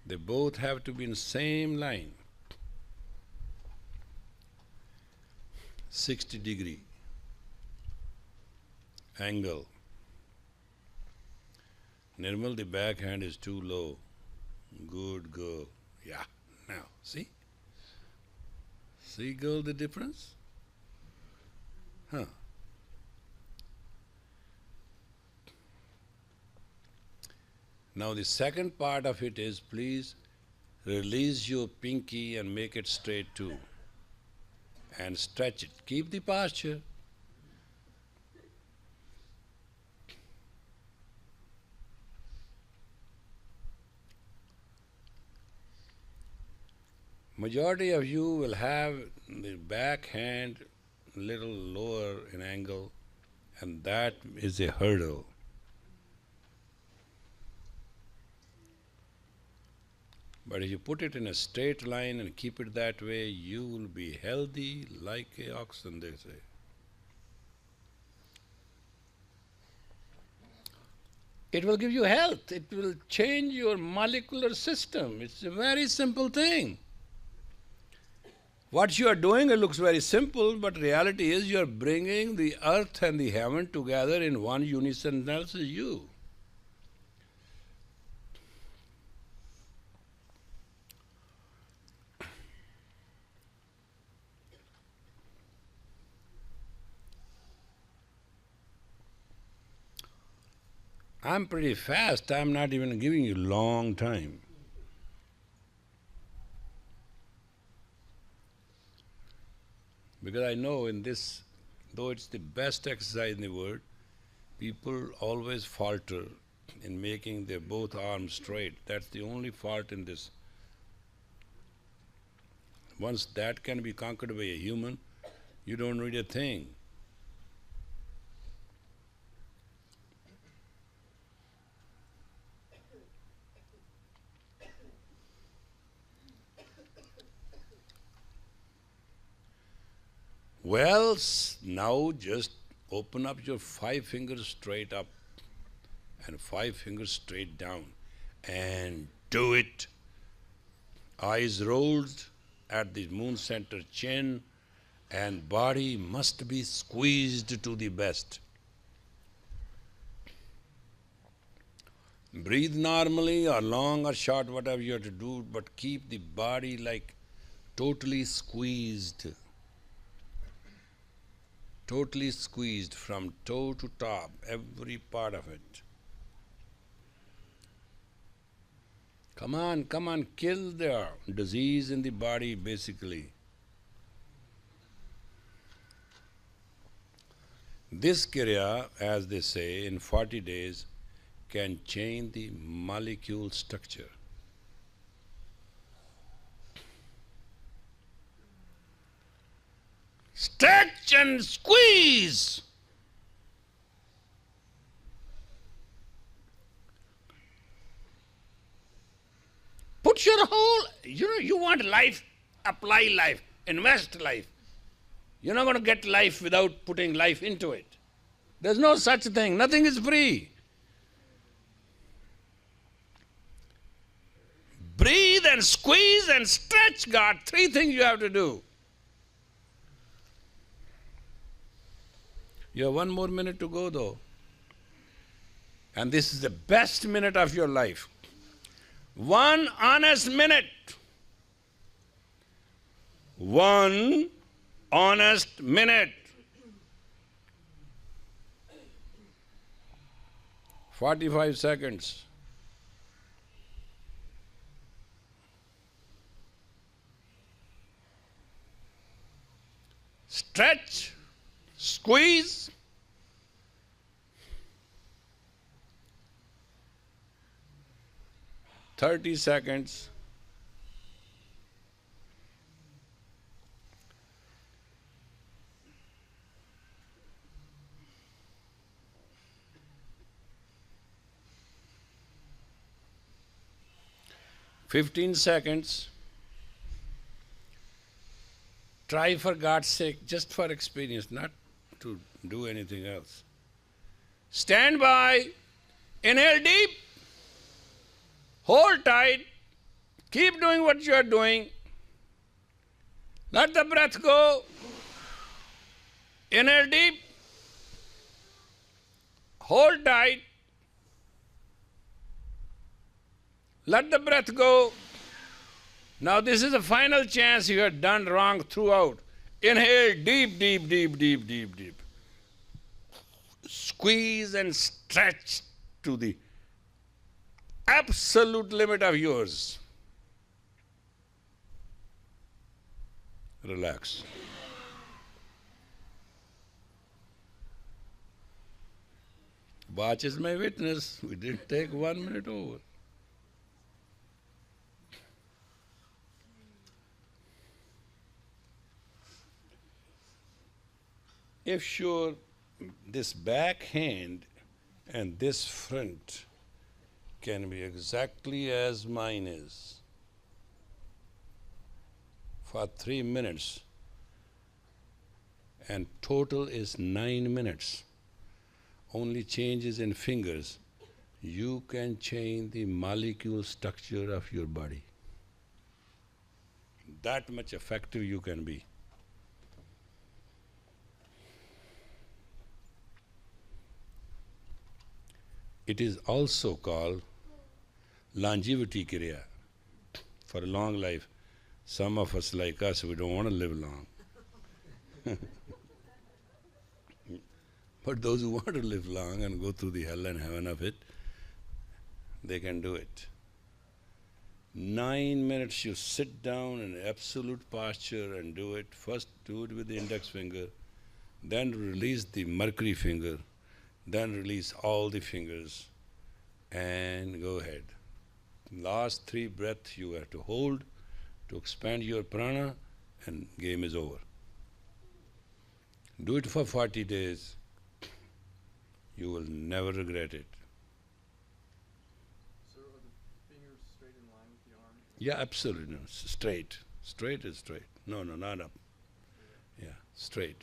They both have to be in the same line. 60-degree angle. Nirmal, the back hand is too low. Good girl. Yeah. Now, see? See, girl, the difference? Huh. Now the second part of it is, please release your pinky and make it straight too. And stretch it. Keep the posture. Majority of you will have the back hand little lower in angle, and that is a hurdle. But if you put it in a straight line and keep it that way, you will be healthy like a oxen, they say. It will give you health. It will change your molecular system. It's a very simple thing. What you are doing, it looks very simple, but reality is you are bringing the earth and the heaven together in one unison, and that's you. I'm pretty fast. I'm not even giving you long time. Because I know in this, though it's the best exercise in the world, people always falter in making their both arms straight. That's the only fault in this. Once that can be conquered by a human, you don't need a thing. Well, now just open up your 5 fingers straight up and 5 fingers straight down and do it. Eyes rolled at the moon center chin, and body must be squeezed to the best. Breathe normally or long or short, whatever you have to do, but keep the body like totally squeezed from toe to top, every part of it. Come on, kill the disease in the body basically. This kriya, as they say, in 40 days can change the molecule structure. Stretch and squeeze. Put your whole, you want life, apply life, invest life. You're not going to get life without putting life into it. There's no such thing, nothing is free. Breathe and squeeze and stretch, God. 3 things you have to do. You have 1 more minute to go though. And this is the best minute of your life. 1 honest minute. 1 honest minute. 45 seconds. Stretch, squeeze. "30 seconds. "15 seconds. Try for God's sake, just for experience, not to do anything else. Stand by, inhale deep, hold tight, keep doing what you are doing. Let the breath go. Inhale deep, hold tight, let the breath go. Now this is the final chance. You have done wrong throughout. Inhale deep, deep, deep, deep, deep, deep. Squeeze and stretch to the absolute limit of yours. Relax. Watch is my witness. We didn't take 1 minute over. If sure, this back hand and this front can be exactly as mine is for 3 minutes, and total is 9 minutes, only changes in fingers, you can change the molecule structure of your body. That much effective you can be. It is also called longevity kriya, for a long life. Some of us like us, we don't want to live long. But those who want to live long and go through the hell and heaven of it, they can do it. 9 minutes you sit down in absolute posture and do it. First do it with the index finger, then release the mercury finger, then release all the fingers and go ahead. Last 3 breaths you have to hold to expand your prana, and game is over. Do it for 40 days. You will never regret it. So are the fingers straight in line with the arm? Yeah, absolutely. No. Straight. Straight is straight. No, not up. Yeah, straight.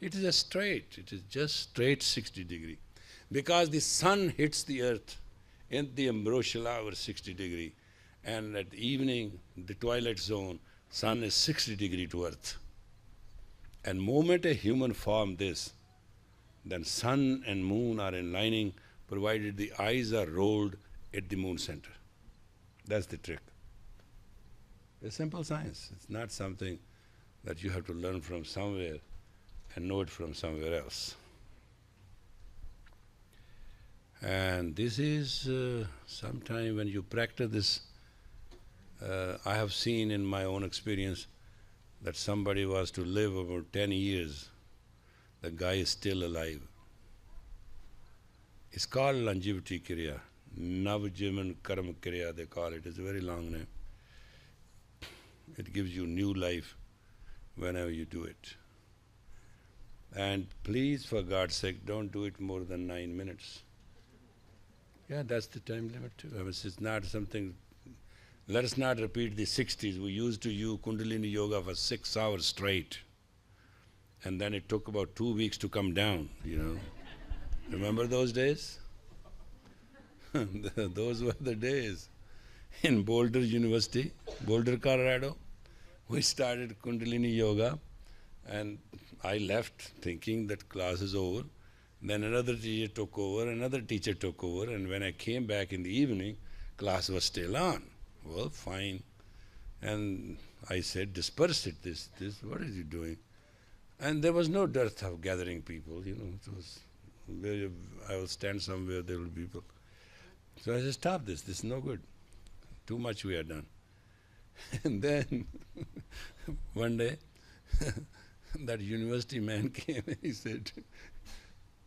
It is a straight, it is just straight 60 degree. Because the sun hits the earth in the ambrosial hour 60 degree, and at evening, the twilight zone, sun is 60 degree to earth. And moment a human form this, then sun and moon are in lining, provided the eyes are rolled at the moon center. That's the trick. It's simple science. It's not something that you have to learn from somewhere and know it from somewhere else. And this is sometime when you practice this, I have seen in my own experience that somebody was to live about 10 years. The guy is still alive. It's called longevity kriya. Navjivan karma kriya they call it. It's a very long name. It gives you new life whenever you do it. And please, for God's sake, don't do it more than 9 minutes. Yeah, that's the time limit too. I mean, it's not something, let us not repeat the 60s. We used to use Kundalini Yoga for 6 hours straight. And then it took about 2 weeks to come down, Remember those days? Those were the days. In Boulder University, Boulder, Colorado, we started Kundalini Yoga, and I left thinking that class is over. Then another teacher took over, another teacher took over, and when I came back in the evening, class was still on. Well, fine. And I said, disperse it, this, what is you doing? And there was no dearth of gathering people, It was where I will stand somewhere, there will be people. So I said, stop this is no good. Too much we have done. And then one day, that university man came and he said,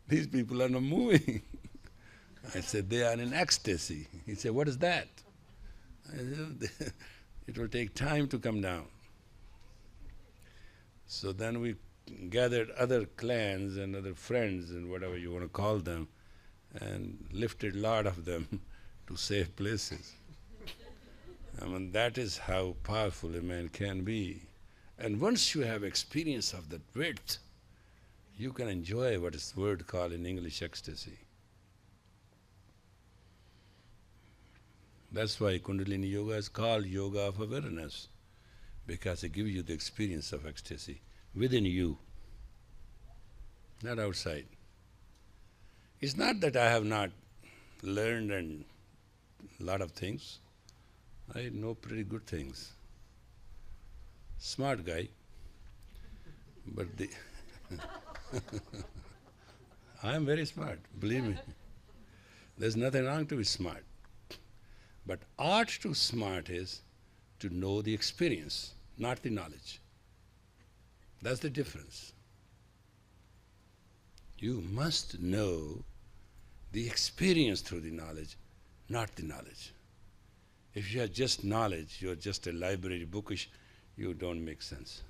these people are not moving. I said, they are in ecstasy. He said, what is that? I said, it will take time to come down. So then we gathered other clans and other friends and whatever you want to call them, and lifted a lot of them to safe places. I mean, that is how powerful a man can be. And once you have experience of that width, you can enjoy what is word called in English ecstasy. That's why Kundalini Yoga is called Yoga of Awareness, because it gives you the experience of ecstasy within you, not outside. It's not that I have not learned and a lot of things. I know pretty good things. Smart guy, but I am very smart, believe me. There's nothing wrong to be smart. But art to smart is to know the experience, not the knowledge. That's the difference. You must know the experience through the knowledge, not the knowledge. If you have just knowledge, you're just a library bookish, you don't make sense.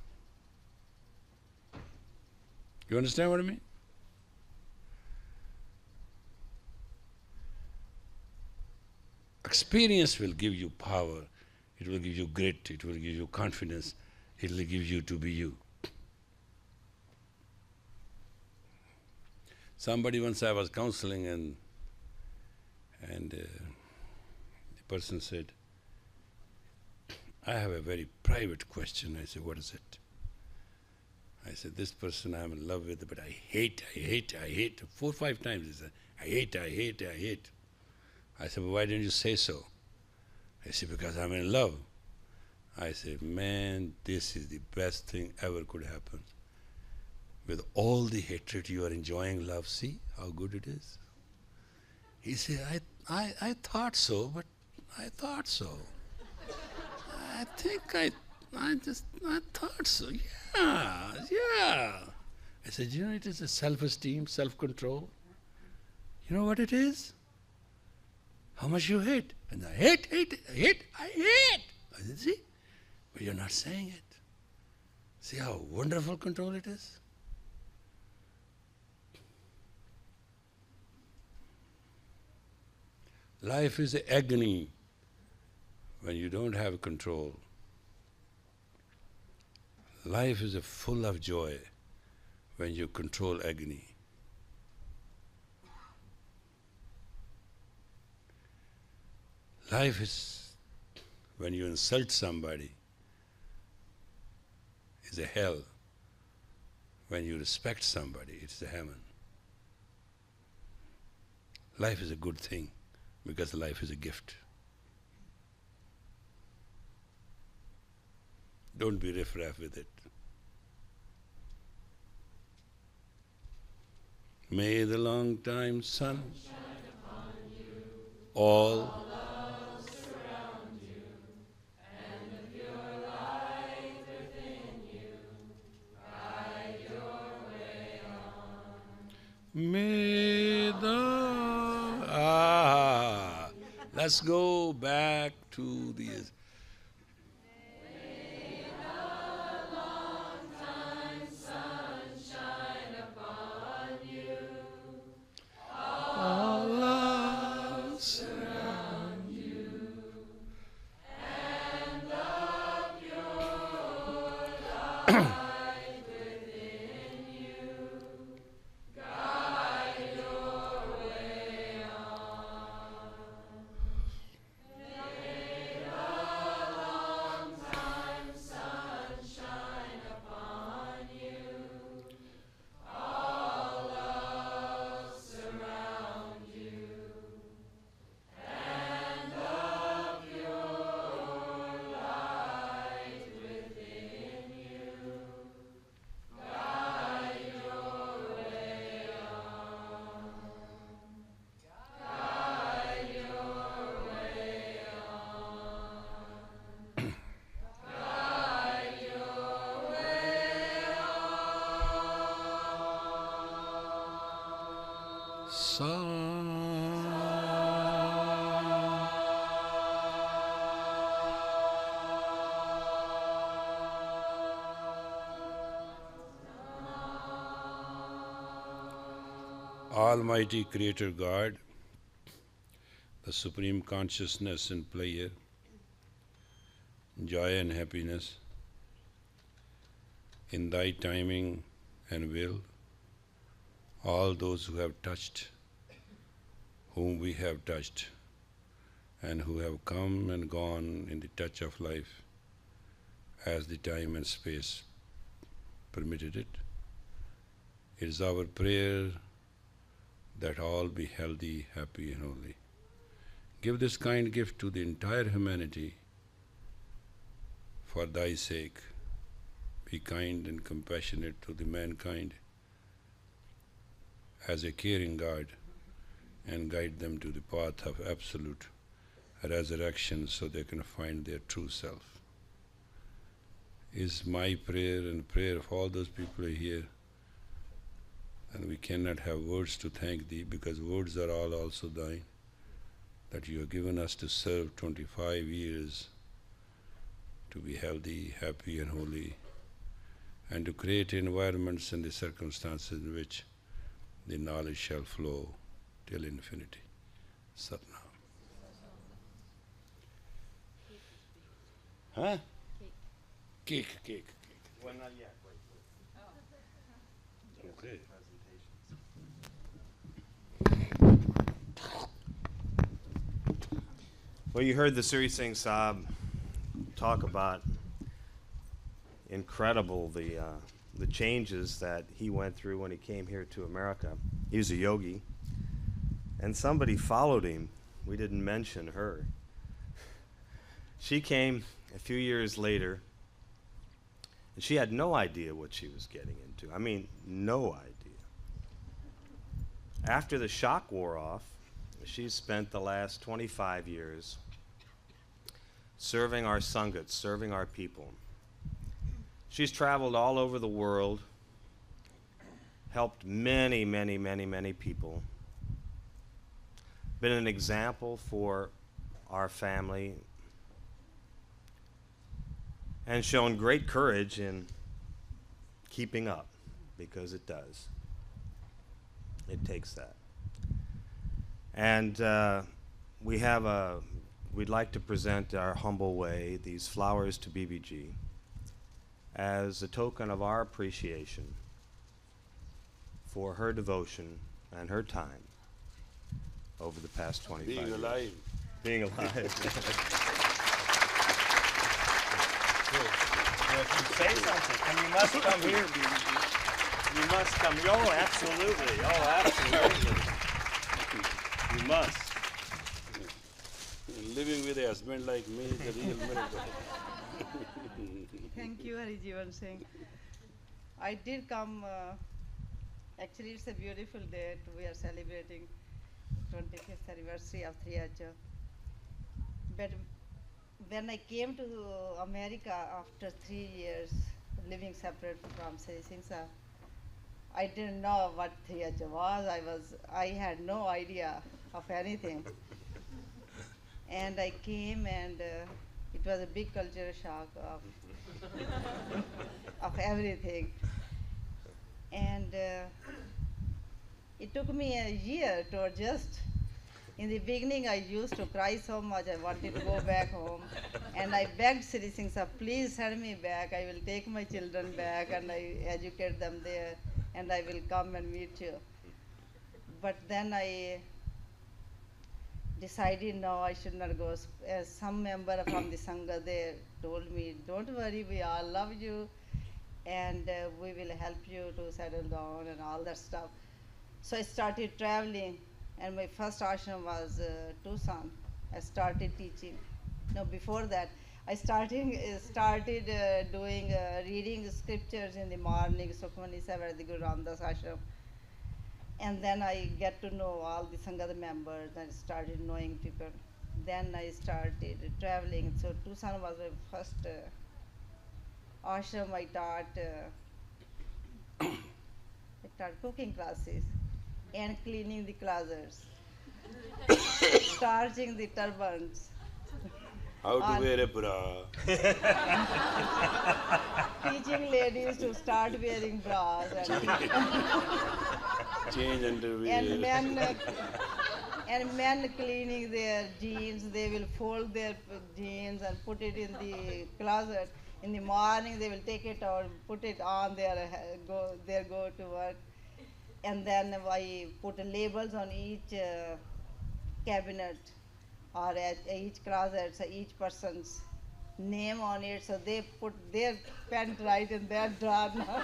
You understand what I mean? Experience will give you power, it will give you grit, it will give you confidence, it will give you to be you. Somebody once I was counseling and the person said, I have a very private question. I said, what is it? I said, this person I'm in love with, but I hate. 4 or 5 times he said, I hate. I said, well, why didn't you say so? I said, because I'm in love. I said, man, this is the best thing ever could happen. With all the hatred you are enjoying love, see how good it is? He said, I thought so, but I thought so. I think I thought so, yeah. I said, it is a self-esteem, self-control. You know what it is? How much you hate. And I hate. I said, see? But you're not saying it. See how wonderful control it is? Life is an agony when you don't have control. Life is full of joy when you control agony. Life is, when you insult somebody, is a hell. When you respect somebody, it's a heaven. Life is a good thing because life is a gift. Don't be riff-raff with it. May the long time sun all may the let's go back to the all love surround you, and the pure light within you guide your way on. May the long time sun shine upon you, all love surround you, and the pure light within you guide your way on. Guide your way on. Guide your way on. Almighty Creator God, the Supreme Consciousness and Player, joy and happiness, in Thy timing and will, all those who have touched, whom we have touched, and who have come and gone in the touch of life as the time and space permitted it. It is our prayer that all be healthy, happy, and holy. Give this kind gift to the entire humanity for Thy sake. Be kind and compassionate to the mankind as a caring God, and guide them to the path of absolute resurrection so they can find their true self. Is my prayer and prayer of all those people here. And we cannot have words to thank Thee, because words are all also Thine, that You have given us to serve 25 years to be healthy, happy and holy, and to create environments and the circumstances in which the knowledge shall flow till infinity. Satnam. Huh? Cake. Well, not yet. Wait. Okay. Well, you heard the Siri Singh Sahib talk about incredible the changes that he went through when he came here to America. He was a yogi, and somebody followed him. We didn't mention her. She came a few years later, and she had no idea what she was getting into. I mean, no idea. After the shock wore off, she spent the last 25 years serving our Sanghas, serving our people. She's traveled all over the world, helped many, many, many, many people, been an example for our family, and shown great courage in keeping up, because it does. It takes that. And we'd like to present our humble way, these flowers to BBG. as a token of our appreciation for her devotion and her time over the past 25 years. Being alive. Being alive. Say something. You must come here. You must come. Oh, absolutely. Oh, absolutely. You must. Living with a husband like me is a real miracle. Thank you, Harijivan Singh. I did come, actually it's a beautiful day. We are celebrating 25th anniversary of Triacha. But when I came to America after 3 years living separate from Sri Singh Sir, I didn't know what Triacha was. I had no idea of anything. And I came and it was a big cultural shock of everything. And it took me a year to adjust. In the beginning, I used to cry so much, I wanted to go back home. And I begged Sri Singh Sir, please send me back. I will take my children back and I educate them there and I will come and meet you. But then I decided no, I should not go. Some member from the Sangha, they told me, don't worry, we all love you and we will help you to settle down and all that stuff. So I started traveling and my first ashram was Tucson. I started teaching. No, before that, I started doing reading scriptures in the morning, Sukhmani Savar, the Guru Ramdas ashram. And then I get to know all the Sangha members and started knowing people. Then I started traveling. So Tucson was my first ashram. I taught cooking classes and cleaning the closets, starching the turbans. How to wear a bra. Teaching ladies to start wearing bras and Change underwear. and men cleaning their jeans. They will fold their jeans and put it in the closet. In the morning, they will take it out, put it on their go to work. And then I put labels on each cabinet or at each closet, so each person's name on it, so they put their pant right in their drawer now.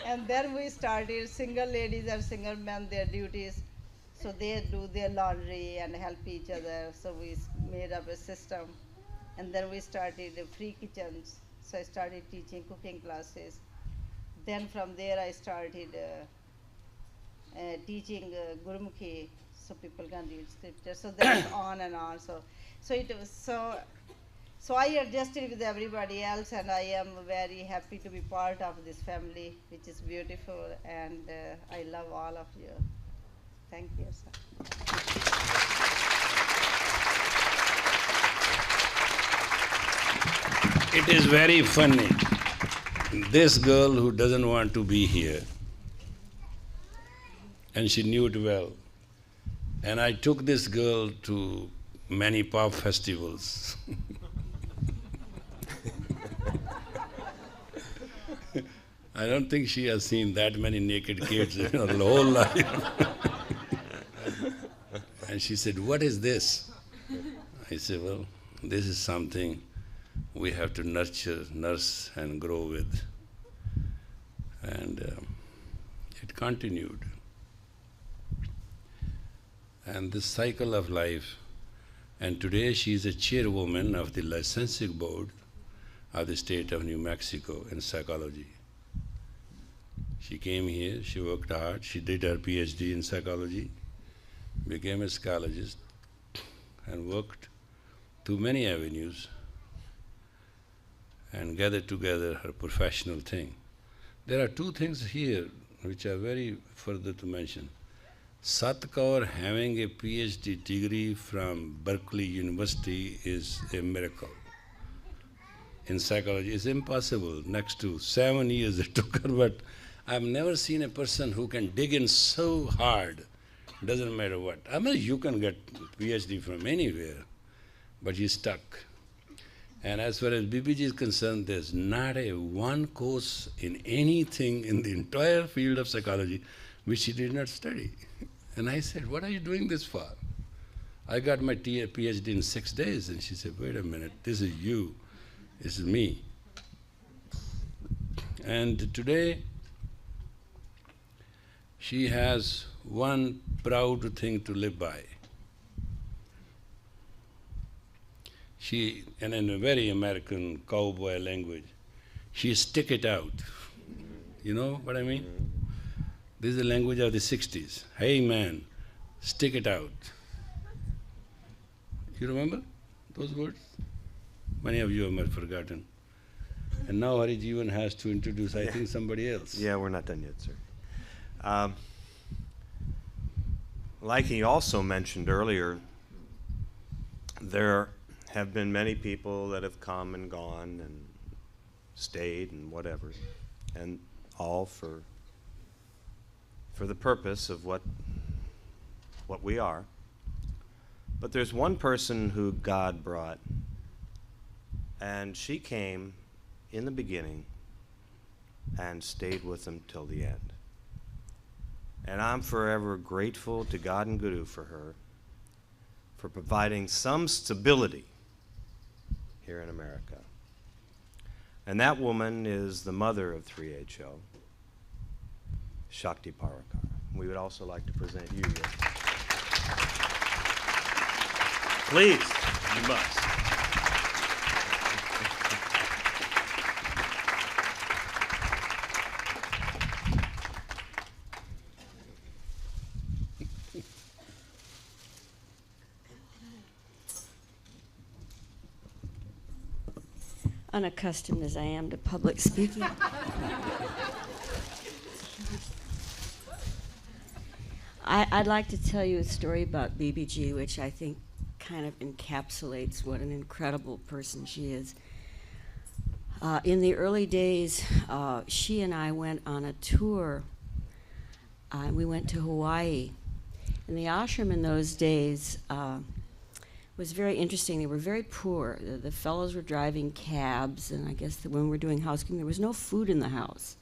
And then we started single ladies and single men, their duties. So they do their laundry and help each other. So we made up a system. And then we started free kitchens. So I started teaching cooking classes. Then from there I started teaching Gurumukhi, so people can read scripture. So that's on and on. So it was so I adjusted with everybody else, and I am very happy to be part of this family, which is beautiful, and I love all of you. Thank you, sir. It is very funny. This girl who doesn't want to be here, and she knew it well. And I took this girl to many pop festivals. I don't think she has seen that many naked kids in her whole life. And she said, "What is this?" I said, "Well, this is something we have to nurse and grow with." And it continued. And this cycle of life, and today she is a chairwoman of the licensing board of the state of New Mexico in psychology. She came here, she worked hard, she did her PhD in psychology, became a psychologist, and worked through many avenues and gathered together her professional thing. There are two things here which are very further to mention. Sat Kaur having a PhD degree from Berkeley University is a miracle. In psychology, it's impossible. Next to 7 years it took her, but I've never seen a person who can dig in so hard, doesn't matter what. I mean, you can get PhD from anywhere, but he's stuck. And as far as BBG is concerned, there's not a one course in anything in the entire field of psychology which she did not study. And I said, what are you doing this for? I got my PhD in 6 days. And she said, wait a minute, this is you, this is me. And today, she has one proud thing to live by. She, and in a very American cowboy language, she stick it out. You know what I mean? This is the language of the 60s. Hey man, stick it out. You remember those words? Many of you have forgotten. And now Hari Jeevan has to introduce, I think, somebody else. Yeah, we're not done yet, sir. Like he also mentioned earlier, there have been many people that have come and gone and stayed and whatever, and all for the purpose of what we are. But there's one person who God brought, and she came in the beginning and stayed with him till the end. And I'm forever grateful to God and Guru for her, for providing some stability here in America. And that woman is the mother of 3HO, Shakti Parakar. We would also like to present you here. Please, you must. Unaccustomed as I am to public speaking. I'd like to tell you a story about BBG, which I think kind of encapsulates what an incredible person she is. In the early days, she and I went on a tour. We went to Hawaii. And the ashram in those days was very interesting. They were very poor. The fellows were driving cabs, and I guess that when we were doing housekeeping, there was no food in the house.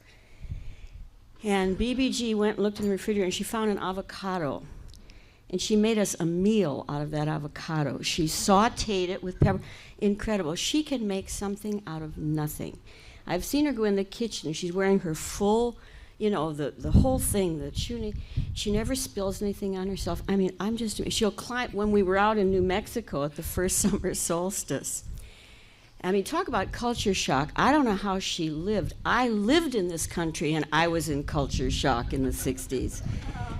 And BBG went and looked in the refrigerator, and she found an avocado. And she made us a meal out of that avocado. She sauteed it with pepper. Incredible. She can make something out of nothing. I've seen her go in the kitchen. She's wearing her full, you know, the whole thing, the tunic. She never spills anything on herself. I mean, she'll climb. When we were out in New Mexico at the first summer solstice, I mean, talk about culture shock. I don't know how she lived. I lived in this country, and I was in culture shock in the 60s,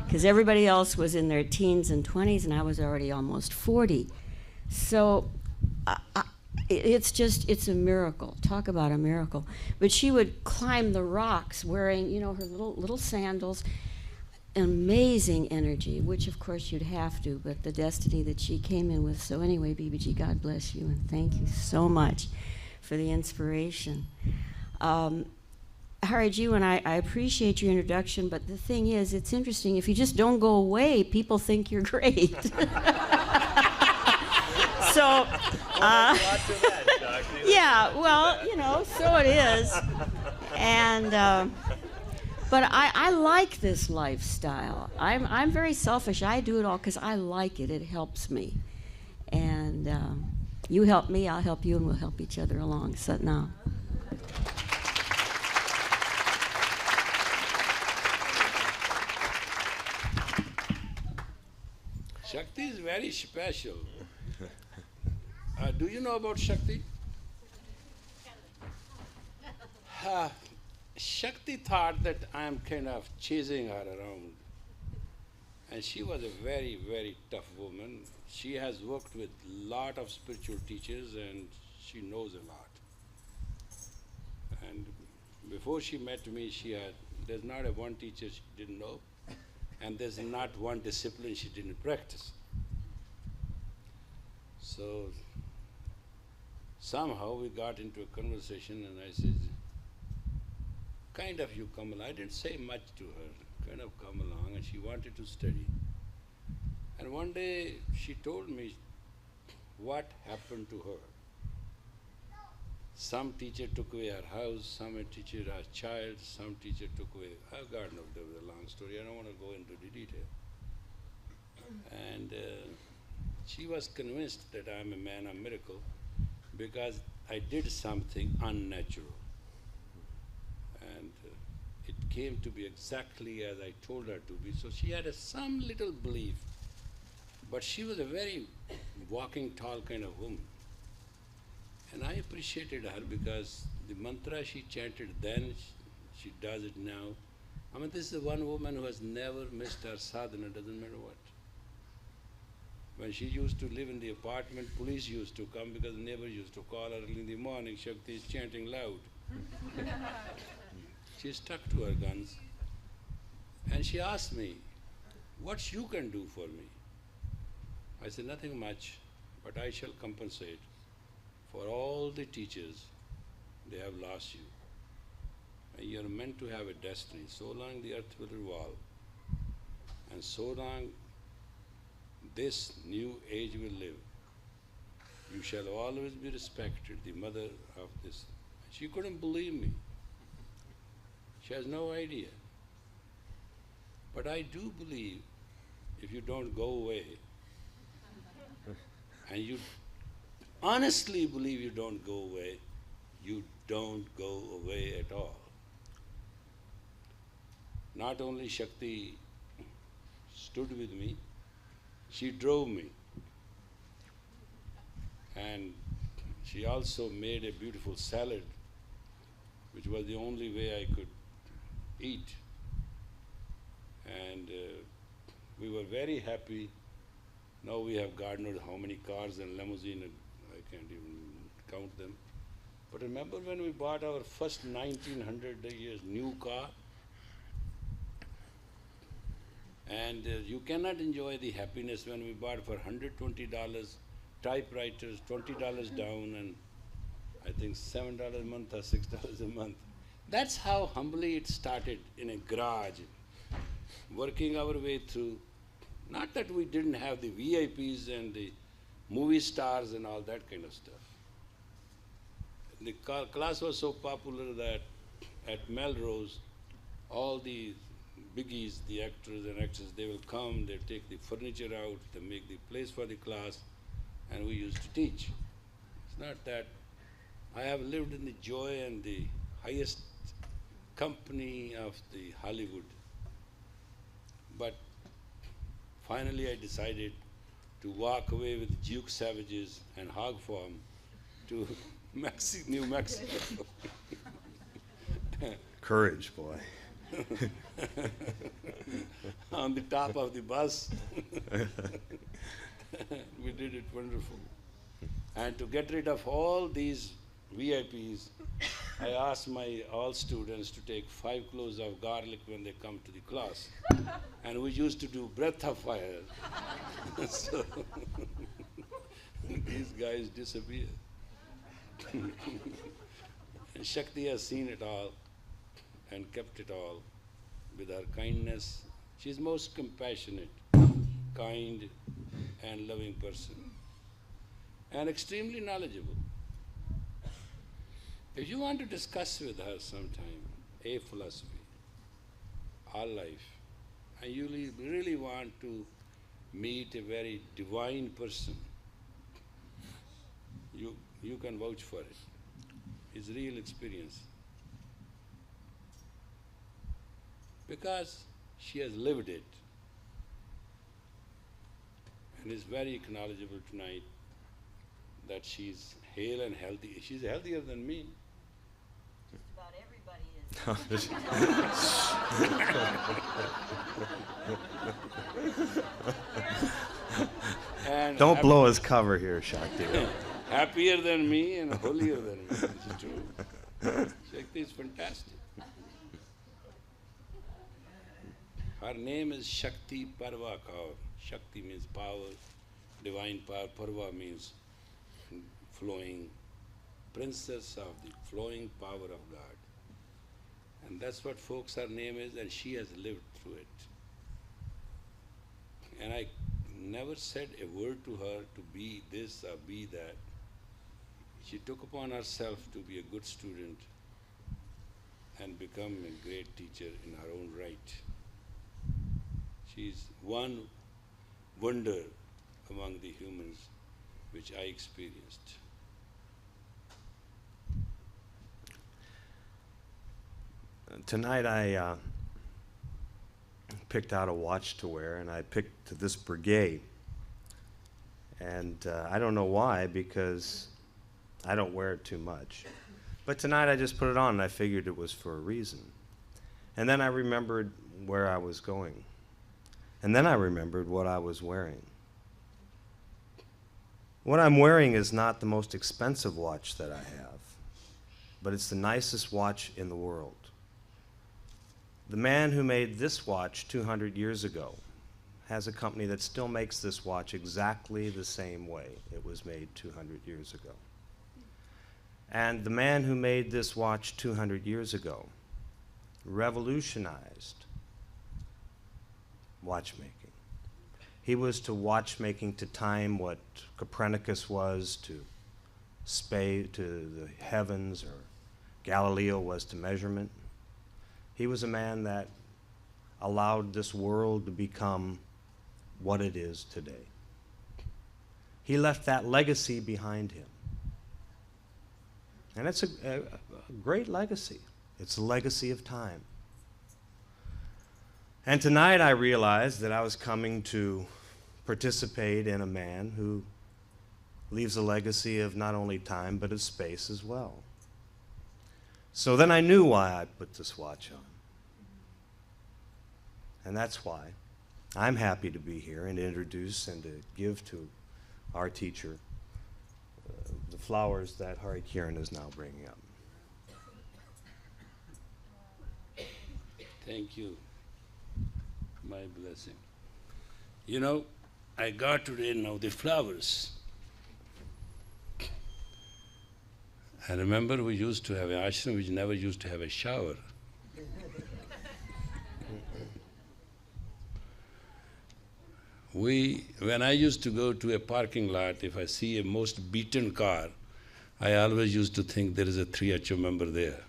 because everybody else was in their teens and 20s, and I was already almost 40. So it's a miracle. Talk about a miracle. But she would climb the rocks wearing, you know, her little sandals. Amazing energy, which of course you'd have to, but the destiny that she came in with. So anyway, BBG, God bless you, and thank you so much for the inspiration. Haraji, and I appreciate your introduction, but the thing is, it's interesting, if you just don't go away, people think you're great. So, yeah, well, you know, so it is. And, but I like this lifestyle. I'm very selfish. I do it all because I like it. It helps me. And you help me, I'll help you, and we'll help each other along. Sat Nam. Shakti is very special. Do you know about Shakti? Shakti thought that I am kind of chasing her around. And she was a very, very tough woman. She has worked with a lot of spiritual teachers, and she knows a lot. And before she met me, there's not a one teacher she didn't know, and there's not one discipline she didn't practice. So somehow we got into a conversation, and I said, kind of you come along. I didn't say much to her, kind of come along, and she wanted to study. And one day she told me what happened to her. Some teacher took away her house, some teacher her child, some teacher took away, God knows, there was a long story, I don't want to go into the detail. And she was convinced that I am a man of miracle because I did something unnatural. And it came to be exactly as I told her to be. So she had some little belief, but she was a very walking tall kind of woman. And I appreciated her because the mantra she chanted then, she does it now. I mean, this is one woman who has never missed her sadhana, doesn't matter what. When she used to live in the apartment, police used to come because neighbors used to call her early in the morning, Shakti is chanting loud. She stuck to her guns. And she asked me, what you can do for me? I said, nothing much, but I shall compensate for all the teachers, they have lost you. And you are meant to have a destiny. So long the earth will revolve, and so long this new age will live. You shall always be respected, the mother of this. She couldn't believe me. She has no idea. But I do believe if you don't go away, and you honestly believe you don't go away, you don't go away at all. Not only Shakti stood with me, she drove me. And she also made a beautiful salad, which was the only way I could eat. And we were very happy. Now we have God knows how many cars and limousine, I can't even count them. But remember when we bought our first 1900 years new car? And you cannot enjoy the happiness when we bought for $120 typewriters, $20 down, and I think $7 a month or $6 a month. That's how humbly it started in a garage, working our way through. Not that we didn't have the VIPs and the movie stars and all that kind of stuff. The class was so popular that at Melrose, all the biggies, the actors and actresses, they will come, they take the furniture out, they make the place for the class, and we used to teach. It's not that I have lived in the joy and the highest company of the Hollywood. But finally I decided to walk away with Duke Savages and Hog Farm to New Mexico. Courage, boy. On the top of the bus. We did it wonderful. And to get rid of all these VIPs, I asked my all students to take 5 cloves of garlic when they come to the class. And we used to do breath of fire. So these guys disappeared. And Shakti has seen it all and kept it all with her kindness. She's most compassionate, kind, and loving person, and extremely knowledgeable. If you want to discuss with her sometime a philosophy or life, and you really want to meet a very divine person, you can vouch for it. It's real experience. Because she has lived it and is very acknowledgeable tonight that she's hale and healthy. She's healthier than me. Just about everybody is. And Don't blow his cover here, Shakti. happier than me and holier than me. This is true. Shakti is fantastic. Her name is Shakti Parva Kaur. Shakti means power, divine power. Parva means flowing, princess of the flowing power of God. And that's what folks her name is, and she has lived through it. And I never said a word to her to be this or be that. She took upon herself to be a good student and become a great teacher in her own right. She is one wonder among the humans which I experienced. Tonight I picked out a watch to wear, and I picked this brigade. And I don't know why, because I don't wear it too much. But tonight I just put it on, and I figured it was for a reason. And then I remembered where I was going. And then I remembered what I was wearing. What I'm wearing is not the most expensive watch that I have, but it's the nicest watch in the world. The man who made this watch 200 years ago has a company that still makes this watch exactly the same way it was made 200 years ago. And the man who made this watch 200 years ago revolutionized watchmaking. He was to watchmaking to time what Copernicus was to the heavens, or Galileo was to measurement. He was a man that allowed this world to become what it is today. He left that legacy behind him. And it's a great legacy. It's a legacy of time. And tonight I realized that I was coming to participate in a man who leaves a legacy of not only time, but of space as well. So then I knew why I put this watch on. And that's why I'm happy to be here and to introduce and to give to our teacher the flowers that Hari Kiran is now bringing up. Thank you. My blessing. You know, I got today now the flowers. I remember we used to have an ashram which never used to have a shower. When I used to go to a parking lot, if I see a most beaten car, I always used to think there is a 3HO member there.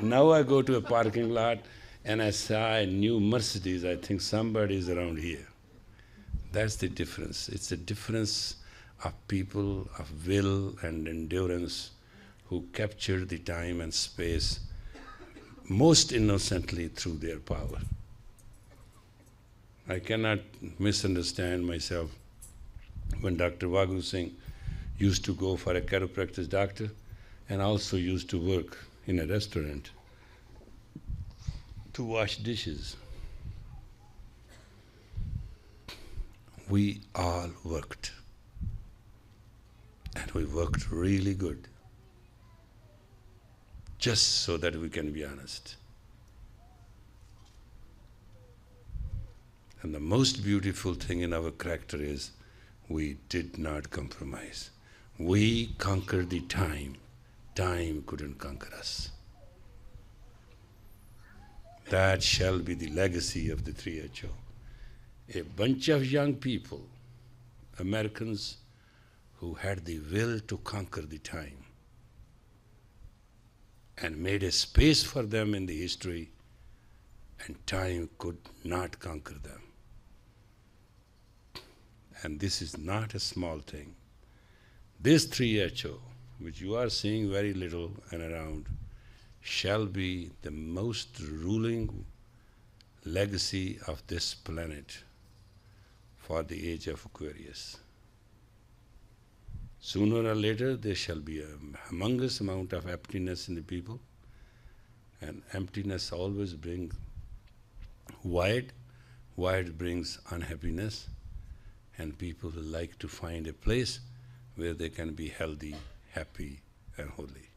Now I go to a parking lot and I saw a new Mercedes, I think somebody is around here. That's the difference. It's a difference of people, of will and endurance, who capture the time and space most innocently through their power. I cannot misunderstand myself when Dr. Waghu Singh used to go for a chiropractic doctor and also used to work in a restaurant to wash dishes. We all worked, and we worked really good, just so that we can be honest. And the most beautiful thing in our character is we did not compromise. We conquered the time. Time couldn't conquer us. That shall be the legacy of the 3HO. A bunch of young people, Americans, who had the will to conquer the time and made a space for them in the history, and time could not conquer them. And this is not a small thing. This 3HO, which you are seeing very little and around, shall be the most ruling legacy of this planet for the age of Aquarius. Sooner or later there shall be a humongous amount of emptiness in the people, and emptiness always brings void, void brings unhappiness, and people will like to find a place where they can be healthy, happy and holy.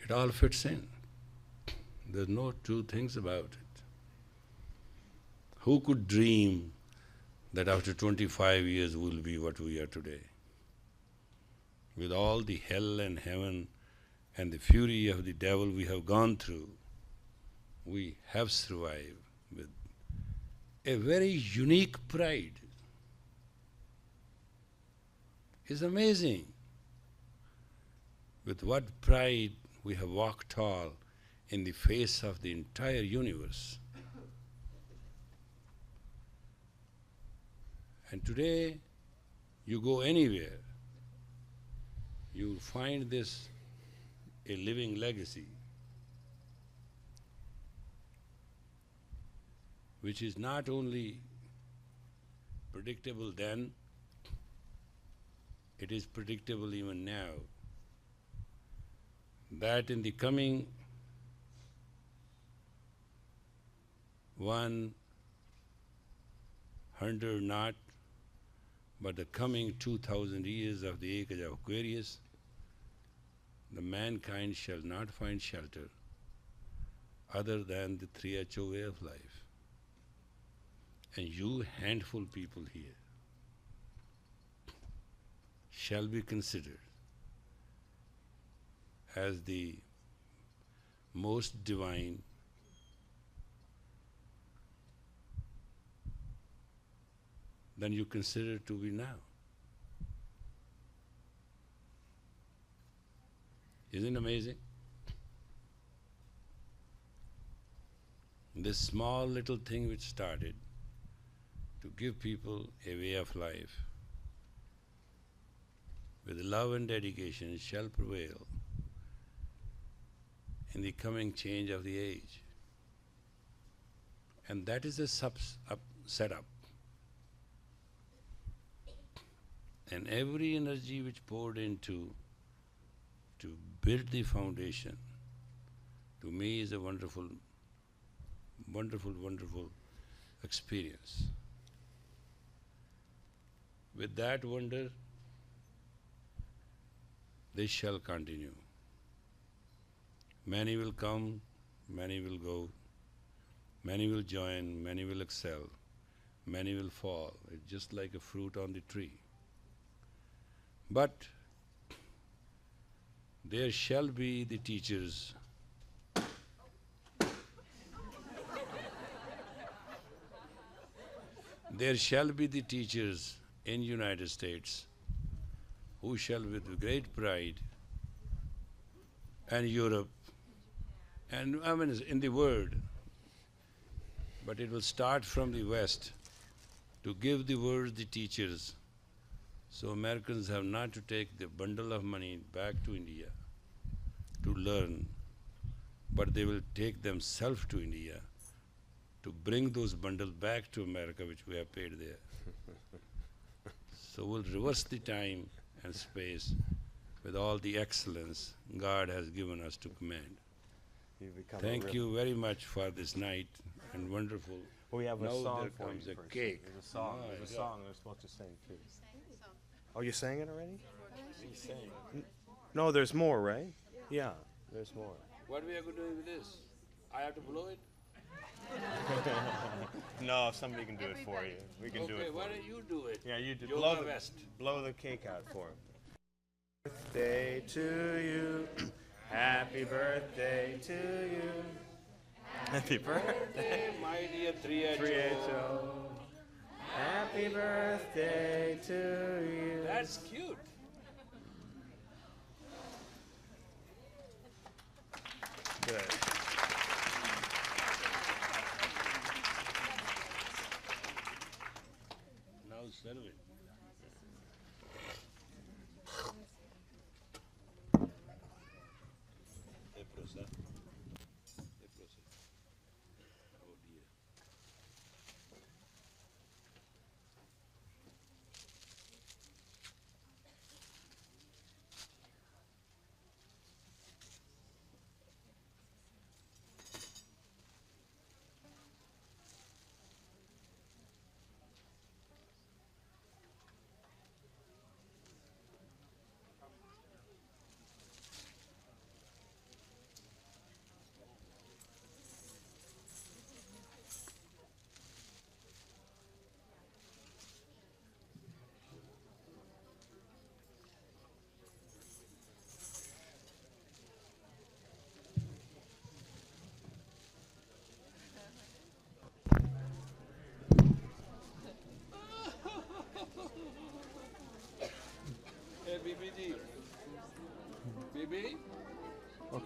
It all fits in. There's no two things about it. Who could dream that after 25 years we'll be what we are today? With all the hell and heaven and the fury of the devil we have gone through, we have survived with a very unique pride. It's amazing with what pride we have walked tall in the face of the entire universe. And today, you go anywhere, you find this a living legacy, which is not only predictable then, it is predictable even now, that in the coming 100 not, but the coming 2000 years of the age of Aquarius, the mankind shall not find shelter other than the 3HO way of life. And you handful people here shall be considered as the most divine than you consider to be now. Isn't it amazing? This small little thing which started to give people a way of life with love and dedication shall prevail in the coming change of the age. And that is a setup. And every energy which poured into to build the foundation, to me is a wonderful, wonderful, wonderful experience. With that wonder, this shall continue. Many will come, many will go, many will join, many will excel, many will fall. It's just like a fruit on the tree. But there shall be the teachers there shall be the teachers in United States who shall with great pride, and Europe, and I mean in the world, but it will start from the West to give the world the teachers. So Americans have not to take the bundle of money back to India to learn, but they will take themselves to India to bring those bundles back to America which we have paid there. So we'll reverse the time and space with all the excellence God has given us to command. Thank you very much for this night and wonderful. We have a Now song there for comes you a first. cake. There's a song. My There's a God. song they're supposed to sing too. Oh, you sang it already? No, there's more, right? Yeah, there's more. What we are going to do with this? I have to blow it? No, somebody can do it for you. We can do Okay, it for why you. don't you do it? Yeah, you do. Yoga West. Blow the cake out for him. Birthday to you. Happy birthday to you. Happy birthday, My dear 3HO. 3HO. Happy birthday to you. That's cute. Good. Now serve it. Hey, Prasad. Hey, Prasad. Oh dear.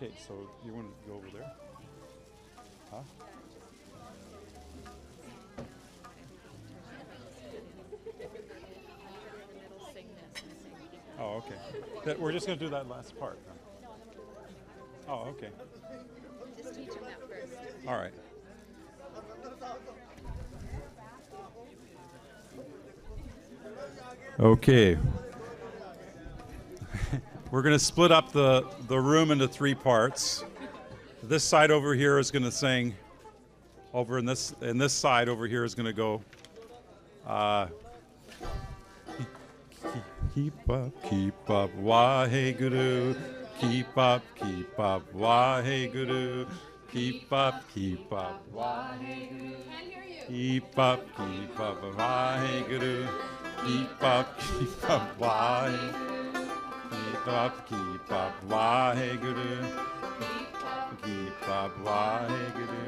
Okay, so you want to go over there? Huh? Oh, okay. We're just going to do that last part. Then. Oh, okay. Just teach him that first. All right. Okay. We're going to split up the room into 3 parts. This side over here is going to sing. Over in this side over here is going to go. Keep up, Waheguru. Keep up, Waheguru. Keep up, Waheguru. Keep up, Waheguru. Keep up, Waheguru. Keep up, Waheguru. Keep up, Waheguru.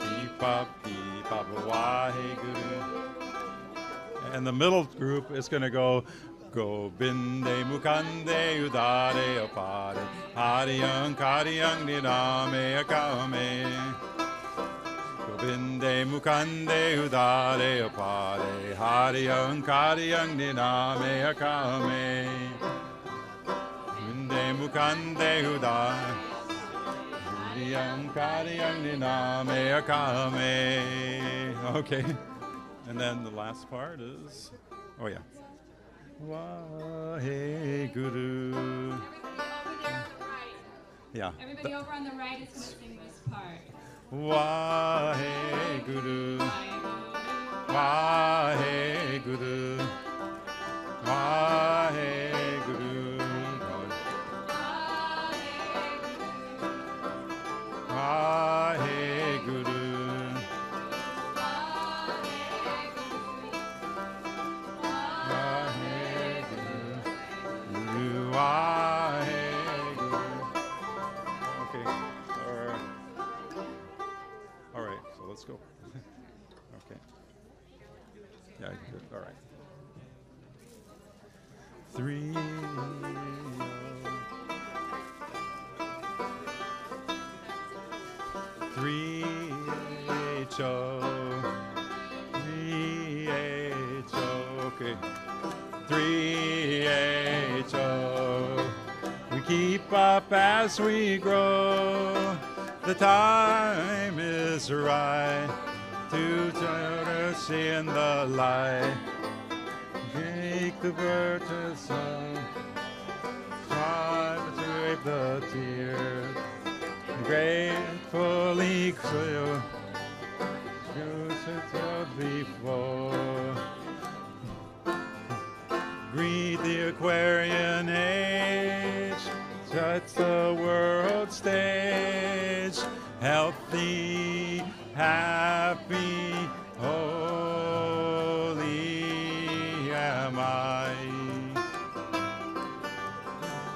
Keep up, Waheguru. And the middle group is going to go Binde Mukande Udare Apare Hariyang Kariyang Nirame Akame Binde Mukande Udare Apare Hariyang Kariyang Nirame Akame Binde Mukande Udare Hariyang Kariyang Nirame Akame. Okay. And then the last part is, oh yeah. Waheguru. Yeah. Everybody over on the right is going to sing this part. Waheguru. Waheguru. Waheguru. Waheguru. Okay. All right. So let's go. Okay. Yeah. Good. All right. 3. 3 H-O. 3 H-O. Okay. 3 H-O. We keep up as we grow. The time is right to see in the light. Take the virtuous sun. Try to save the tears. Gratefully clear. Future before. Greet the Aquarian age, touch the world stage, healthy, happy, holy am I.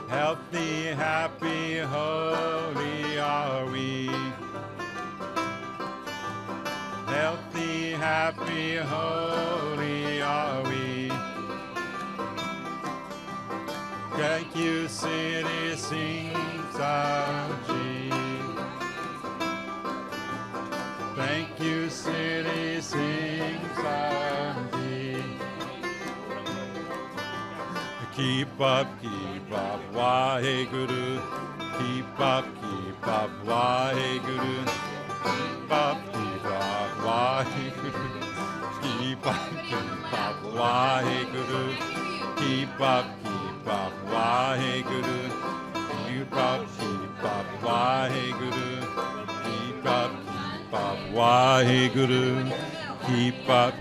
Healthy, happy, holy are we. Healthy, happy, holy are we. Thank you, City Seema-Siri. Thank you, City Seema-Siri. Keep up, Waheguru. Keep up, Waheguru. Keep up, Waheguru. Keep up, Waheguru. Keep up, Waheguru. Keep up, Waheguru. Keep up,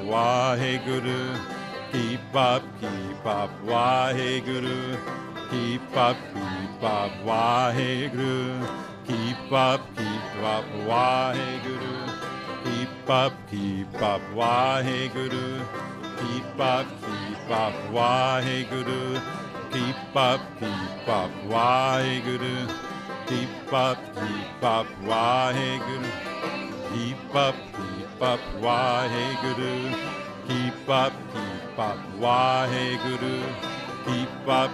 Waheguru. Keep up, Waheguru. Keep up, Waheguru. Keep up, Waheguru. Keep up, Waheguru. Keep up, Waheguru. Keep up, Waheguru. Keep up, Waheguru. Keep up, Waheguru. Keep up, Waheguru. Keep up, Waheguru. Keep up,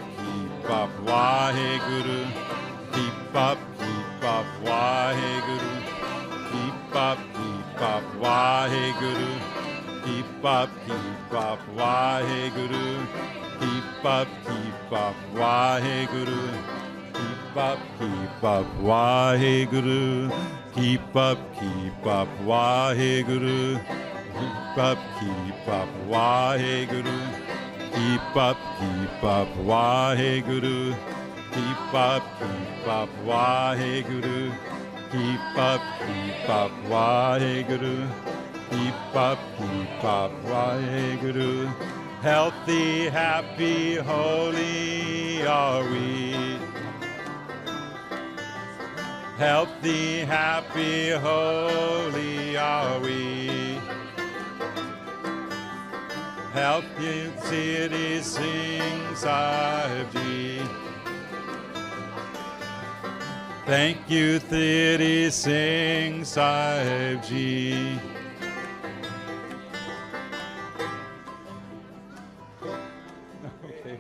Waheguru. Keep up, keep up, Waheguru. Keep up, Waheguru. Keep up, Waheguru. Keep up, Waheguru. Keep up, Waheguru. Keep up, Waheguru. Keep up, Waheguru. Keep up, Waheguru. Keep up, Waheguru. Keep up, Waheguru. Keep up, Waheguru. Healthy, happy, holy are we. Healthy, happy, holy are we. Healthy Siri Singh Sahib Ji. Thank you, Siri Singh Sahib Ji. Okay.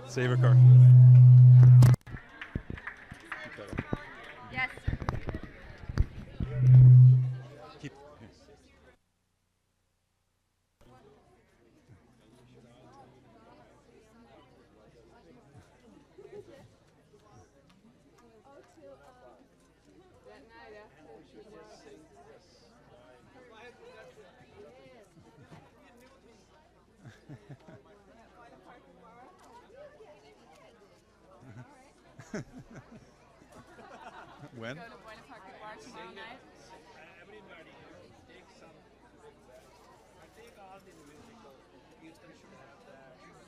Save a car. Yes. Keep. When? Go to Buena Park Bar tomorrow night.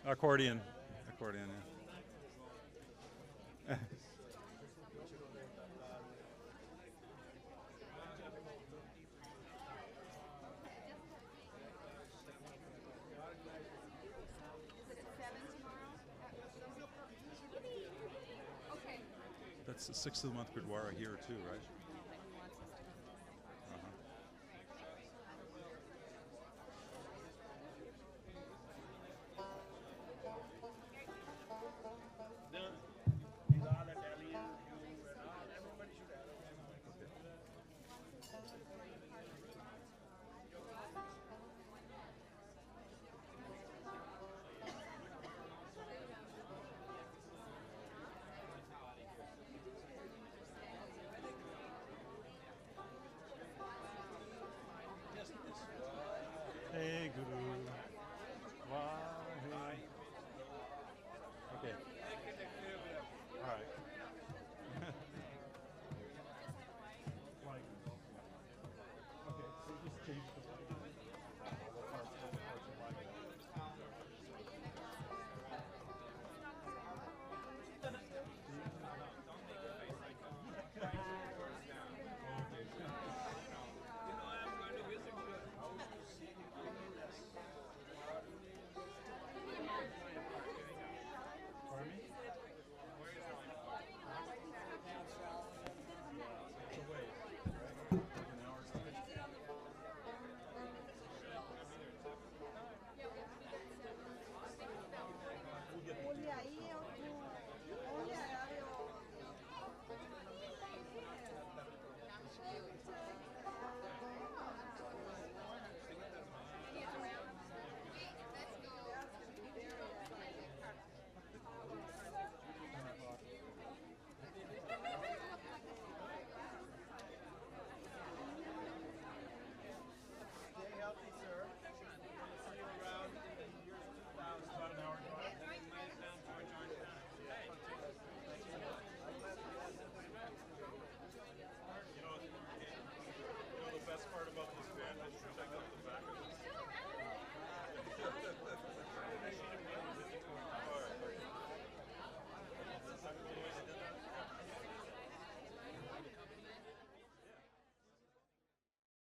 Accordion. Yeah. That's the 6th of the month Gurdwara here too, right?